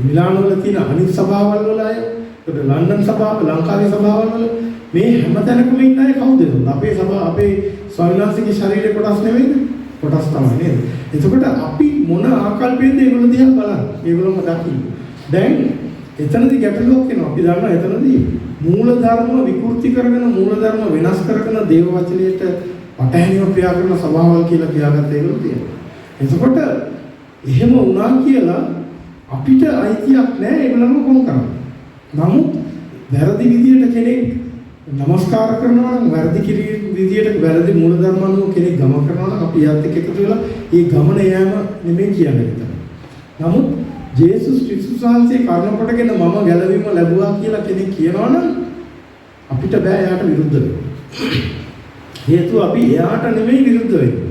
මිලාන වල තියෙන අනිත් සභාවල් වල අය, එතකොට ලන්ඩන් සභාව, ලංකාවේ සභාවල් වල මේ හැම තැනකම ඉන්න අය කවුද? අපේ සභාව අපේ ස්වාමීන් වහන්සේගේ ශරීරයේ කොටස් නෙවෙයිද? කොටස් තමයි නේද? එතකොට අපි මොන ආකල්පයෙන්ද ඒගොල්ලෝ දිහා බලන්නේ? ඒගොල්ලෝම දකින්න. දැන් එතනදී ගැටලුවක් එනවා. අපි දන්නවා එතනදී මූල ධර්ම විකෘති කරගෙන මූල ධර්ම වෙනස් කරගෙන දේව වචනයට පටහැනිව ක්‍රියා කරන සභාවල් කියලා කියාගත්ත ඒගොල්ලෝ තියෙනවා. එතකොට එහෙම වුණා කියලා අපිට අයිතියක් නැහැ ඒගොල්ලන්ව කොම් කරන්න. නමුත් වැරදි විදියට කෙනෙක් නමස්කාර කරනවා නම් වැරදි විදියට වැරදි මූල ධර්ම අනුව කෙනෙක් ගම කරනවා නම් අපි යාත් එක්ක එකතු වෙලා ඒ ගමන යෑම නෙමෙයි කියන්නේ විතර. නමුත් ජේසුස් ක්‍රිස්තුස් වහන්සේ කර්ණ කොටගෙන මම ගැලවීම ලැබුවා කියලා කෙනෙක් කියනවා නම් අපිට බෑ එයාට විරුද්ධ වෙන්න. හේතුව අපි එයාට නෙමෙයි විරුද්ධ වෙන්නේ.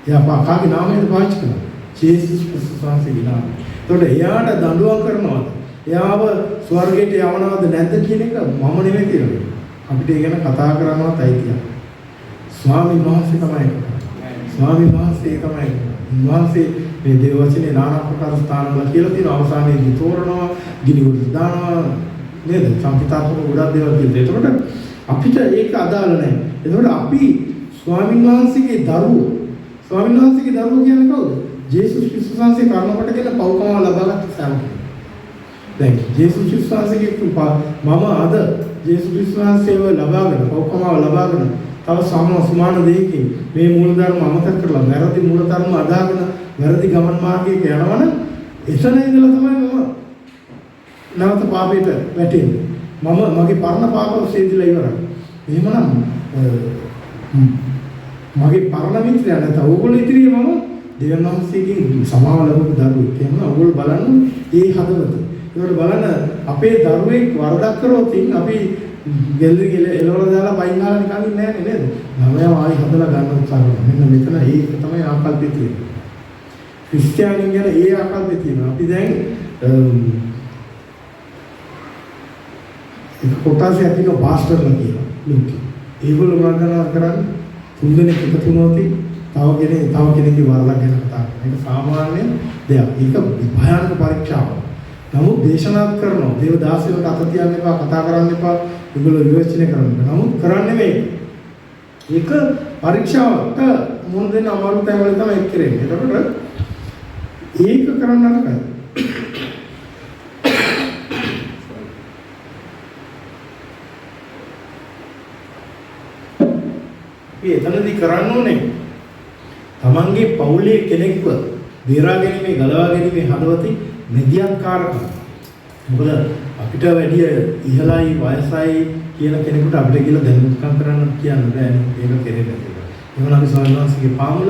එයා කාගේ නාමයද පාවිච්චි කරන්නේ? ජේසුස් ක්‍රිස්තුස් වහන්සේගේ නාමය. ඒකට එයාට දඬුවම් කරනවාද? එයාව ස්වර්ගයට යවනවද නැද්ද කියන එක මම නෙමෙයි කියන්නේ. අපිට ඒ ගැන කතා කරන්නවත් අයිතියක්. ස්වාමීන් වහන්සේ තමයි. ස්වාමීන් වහන්සේ තමයි. උන්වහන්සේ මේ දේව වචනේ নানা ප්‍රකාර ස්ථානවල කියලා තියෙන අවසානයේදී තෝරනවා, ගිනිගොඩ දානවා නේද? සම්පිතාත්මක ගොඩක් දේවල් තියෙනවා. ඒකට අපිට ඒක අදාළ නැහැ. ඒකට අපි ස්වාමීන් වහන්සේගේ දරුවෝ කියන්නේ කවුද? ජේසුස් ක්‍රිස්තුස් වහන්සේ කර්ම කොටගෙන පව්කම ලබාගත් සාමකෙක්. දැන් ජේසුස් ක්‍රිස්තුස් වහන්සේගේ මම අද ජේසුස් ක්‍රිස්තුස් වහන්සේව ලබාගෙන පව්කම ලබාගෙන තව සමාන දෙයකින් මේ මූලධර්ම අමතක කරලා වැරදි මූලධර්ම අදාගෙන වැරදි ගමන් මාර්ගයක යනවනම් එතන ඉඳලා තමයි මම නැවත පාපයට වැටෙන්නේ. මගේ පරණ පාප සියදිලා ඉවරයි. එහෙමනම් මගේ පරණ මිත්‍රයා නැත්නම් ඕගොල්ලෝ ඉදිරියේ මම දෙවියන් වහන්සේගෙන් සමාව ලැබපු දරුවෙක්. එහෙනම් ඕගොල්ලෝ බලන්න ඒ හදවත. ඒකට බලන්න අපේ දරුවෙක් වරදක් කරොත් අපි ගෙල්ලේ එළවලා දාලා පයින්හාලා නිකන් ඉන්නේ නැහැ නේද? ළමයා ආයි හදලා ගන්න උත්සාහ කරනවා. මෙන්න මෙතන ඒක තමයි ආකල්පය තියෙන්නේ. ක්‍රිස්තියානින් ගැන ඒ ආකල්පය තියෙනවා. අපි දැන් ඒක කොටාසේ අදින පාස්ටර්ලා කියනවා. ලෝකේ. ඒගොල්ලෝ වන්දනා කරන්නේ තුන්දෙනෙක් එකතු වුණොත් තව කෙනෙක්ගේ වරදක් ගැන කතා කරනවා. ඒක සාමාන්‍ය දෙයක්. ඒක භයානක පරීක්ෂාවක්. නමුත් දේශනාත් කරනවා. දේව දාසයන්ට අත තියන්න එපා, කතා කරන්න එපා. ඒගොල්ලෝ විවේචනය කරනවා. නමුත් කරන්නේ නෙමෙයි. ඒක පරීක්ෂාවට මුහුණ දෙන්න අමාරු තැන්වල තමයි ඒක කරන්නේ. එතකොට ඒක කරන්න නරකයි. එතනදී කරන්න ඕනේ. තමන්ගේ පවුලේ කෙනෙක්ව බේරා ගැනීමේ ගලවා ගැනීමේ හදවතින් මෙදියත්කාරකම. මොකද අපිට වැඩි ඉහළයි වයසයි කියන කෙනෙකුට අපිට කියලා දැනුම්කම් කරන්න කියන්න බෑනේ. ඒක කෙරෙන්නේ නැහැ. එහෙනම් අපි ස්වාමීන් වහන්සේගේ පාමුල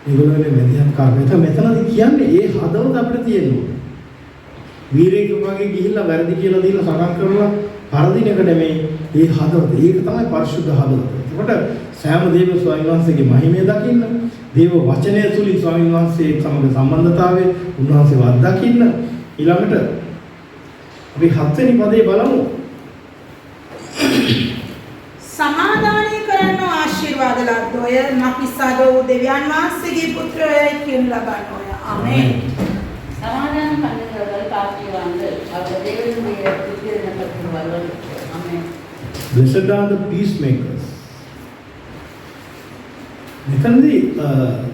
ඒගොල්ලෝනේ මෙදියත්කාරකම. මෙතනදී කියන්නේ ඒ හදවත අපිට තියෙනවා. වීරයෙක් වගේ ගිහිල්ලා වැරදි කියලා දීලා සකම් කරලා පරදින එක නෙමෙයි. ඒ හදවත. ඒක තමයි පරිශුද්ධ හදවත. එතකොට සෑම දේව ස්වාමීන් වහන්සේගේ මහිමය දකින්න, දේව වචනය තුලින් ස්වාමීන් වහන්සේ සමග සම්බන්ධතාවය උන්වහන්සේව අත්දකින්න. ඊළඟට අපි 7 වෙනි පදේ බලමු. සමාදානය කරන ආශිර්වාද ලද්දෝය මකිසදෝ දෙවියන් වහන්සේගේ පුත්‍රයයි කියන ලබන්නෝය. ආමේන්. சமாதானம் பண்ணுகிறவர்கள் பாக்கியவான்கள் அவர் தேவனுடைய புத்திரனப்பட்டவர்கள். ஆமென். Blessed are the peacemakers. මෙතනදී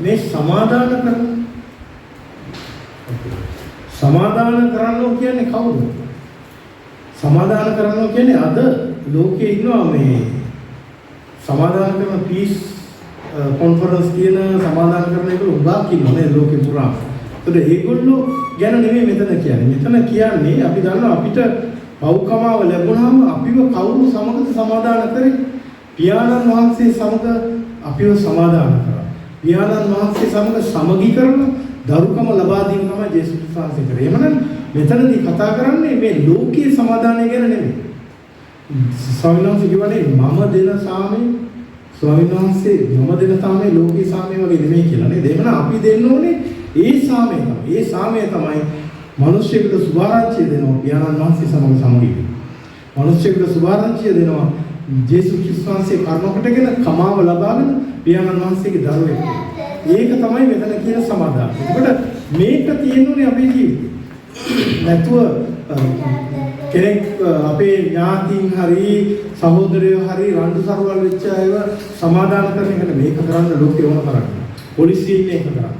මේ සමාදාන කරන සමාදාන කරනවා කියන්නේ කවුද? සමාදාන කරනවා කියන්නේ අද ලෝකේ ඉන්නවා මේ සමාදාන කරන පීස් කොන්ෆරන්ස් කියන සමාදාන කරන එක උගාක් ඉන්නවා මේ ලෝකේ පුරා. ඒත් ඒගොල්ලෝ ගැන නෙමෙයි මෙතන කියන්නේ. මෙතන කියන්නේ අපි දන්නවා අපිට පෞකමාව ලැබුණාම අපිව කවුරු සමගද සමාදාන කරේ? පියාණන් වහන්සේ සමග අපිව සමාදාන කරා. පියාණන් වහන්සේ සමග සමගි කරන දරුකම ලබා දීම තමයි ජේසුස් වහන්සේ කරේ. එහෙමනම් මෙතනදී කතා කරන්නේ මේ ලෝකීය සමාදානය ගැන නෙමෙයි. ස්වාමීන් වහන්සේ කියවනේ මම දෙන සාමය ස්වාමීන් වහන්සේ මම දෙන සාමය ලෝකීය සාමය වගේ නෙමෙයි කියලා නේද? එහෙමනම් අපි දෙන්න ඕනේ ඒ සාමය තමයි. ඒ සාමය තමයි මිනිස්සුන්ට සුභාරංචිය දෙනවා පියාණන් වහන්සේ සමග සමගි වෙන්න. මිනිස්සුන්ට සුභාරංචිය දෙනවා ජේසුස් ක්‍රිස්තුස් වහන්සේ කර්මකටගෙන කමාව ලබාගෙන පියාණන් වහන්සේගේ දරුවෙක්. ඒක තමයි මෙතන කියන සමාදානය. ඒකට මේක තියෙනුනේ අපේ ජීවිතේ. නැතුව කෙනෙක් අපේ ඥාතීන් හරි සහෝදරයෝ හරි රණ්ඩු සරුවල් වෙච්ච අයව සමාදාන කරන එකට මේක කරන්න ලෝකේ ඕන කරන්නේ. පොලිසිය ඉන්නේ ඒක කරන්නේ.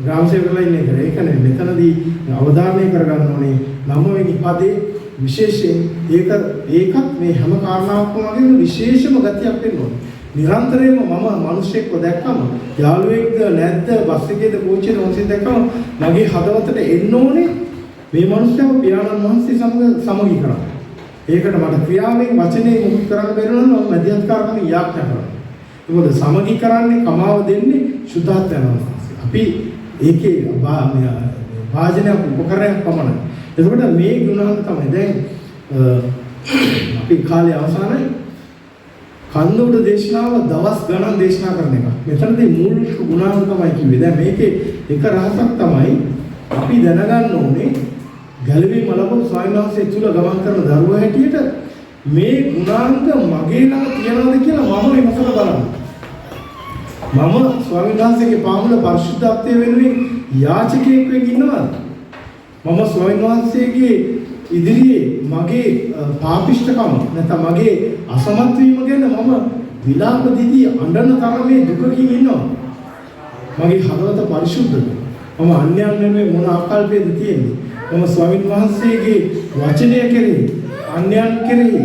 ග්‍රාම සේවකලා ඉන්නේ ඒක. ඒක නෙමෙයි. මෙතනදී අවධානය කරගන්න ඕනේ 9 වෙනි පදේ විශේෂයෙන් ඒකත් මේ හැම කාරණාවක්ම වගේ විශේෂම ගතියක් වෙන්න ඕනේ. නිරන්තරයෙන්ම මම මිනිස්සෙක්ව දැක්කම යාළුවෙක්ද නැද්ද බස් එකේද කෝච්චියේද මොකද දැක්කම මගේ හදවතට එන්න ඕනේ මේ මිනිස්සුව පියාණන් වහන්සේ සමග සමගි කරා. ඒකට මට ක්‍රියාවෙන් වචනේ මුහුත් කරන්න බැරි නම් මම මධ්‍යස්ථකාරකම යාඥා කරනවා. මොකද සමගි කරන්නේ කමාව දෙන්නේ සුද්ධාත්මයන් වහන්සේ. අපි ඒකේ වාජනයක් උපකරණයක් පමණයි. එතකොට මේ ගුණාංග තමයි දැන් අපි කාලේ අවසානයේ කන්දුඩ දේශනාව දවස් ගණන් දේශනා කරන එක. මෙතනදී මූලික ගුණාංග තමයි කිව්වේ. දැන් මේකේ එක රහසක් තමයි අපි දැනගන්න ඕනේ ගැලවීම ලැබුණු ස්වාමීන් වහන්සේ තුල ගමන් කරන දරුවා හැටියට මේ ගුණාංග මගේ ළඟ තියනවාද කියලා මම විමසලා බලන්න. මම ස්වාමීන් වහන්සේගේ පාමුල පරිශුද්ධත්වයේ වෙනුවෙන් යාචකයෙක් වෙන්න ඉන්නවද? මම ස්වාමීන් වහන්සේගේ ඉදිරියේ මගේ පාපිෂ්ඨකම නැත්නම් මගේ අසමත් වීම ගැන මම විලාප දිදී අඬන තරමේ දුකකින් ඉන්නවා. මගේ හදවත පරිශුද්ධද? මම අන්‍යයන් වෙනුවෙන් මොන ආකල්පයද තියෙන්නේ? මම ස්වාමීන් වහන්සේගේ වචනය කෙරෙහි අන්‍යයන් කෙරෙහි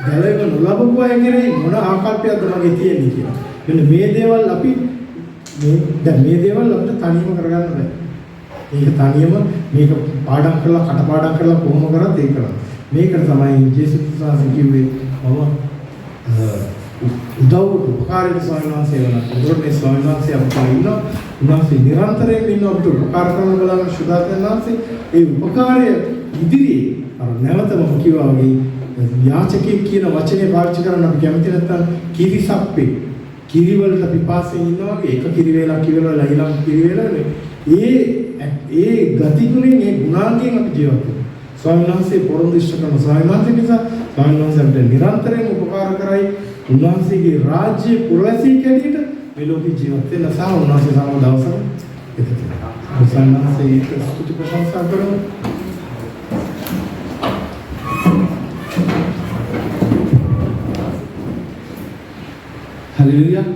ගැලවෙම නොලබපු අය කෙරෙහි මොන ආකල්පයක්ද මගේ තියෙන්නේ කියලා. මෙන්න මේ දේවල් අපි මේ දේවල් අපිට තනියම කරගන්න බෑ. ඒක තනියම මේක පාඩම් කරලා කටපාඩම් කරලා කොහොම කරත් ඒක කරන්න. මේකට තමයි ජේසුස් වහන්සේ කිව්වේ මම උදව් උපකාරී ස්වාමීන් වහන්සේ වෙනවා. ඒකට මේ ස්වාමීන් වහන්සේ අපිට ඉන්නවා. උන්වහන්සේ නිරන්තරයෙන් ඉන්නවා අපිට උපකාර කරන බලන සුදාතන් වහන්සේ ඒ උපකාරය ඉදිරියේ අර නැවතම කිව්වා වගේ යාචකයෙක් කියන වචනේ පාවිච්චි කරන්න අපි කැමති නැත්නම් කිරිසප්පේ කිරිවලට පිපාසයෙන් ඉන්නවා වගේ එක කිරි වේලක් කිව්වලා ඊළඟ කිරි වේලනේ ඒ ගතිගුණෙන් ඒ ගුණාංගයෙන් අපි ජීවත් වෙනවා. ස්වාමීන් වහන්සේ පොරොන්දු ඉෂ්ට කරන ස්වාමීන් වහන්සේ නිසා ස්වාමීන් වහන්සේ අපිට නිරන්තරයෙන් උපකාර කරයි. උන්වහන්සේගේ රාජ්‍ය පුරවැසියෙක් හැටියට මේ ලෝකේ ජීවත් වෙන සහ උන්වහන්සේ සමග දවසක එකතු වෙනවා. ස්වාමීන් වහන්සේ ඒක ස්තුති ප්‍රශංසා කරමු. Hallelujah.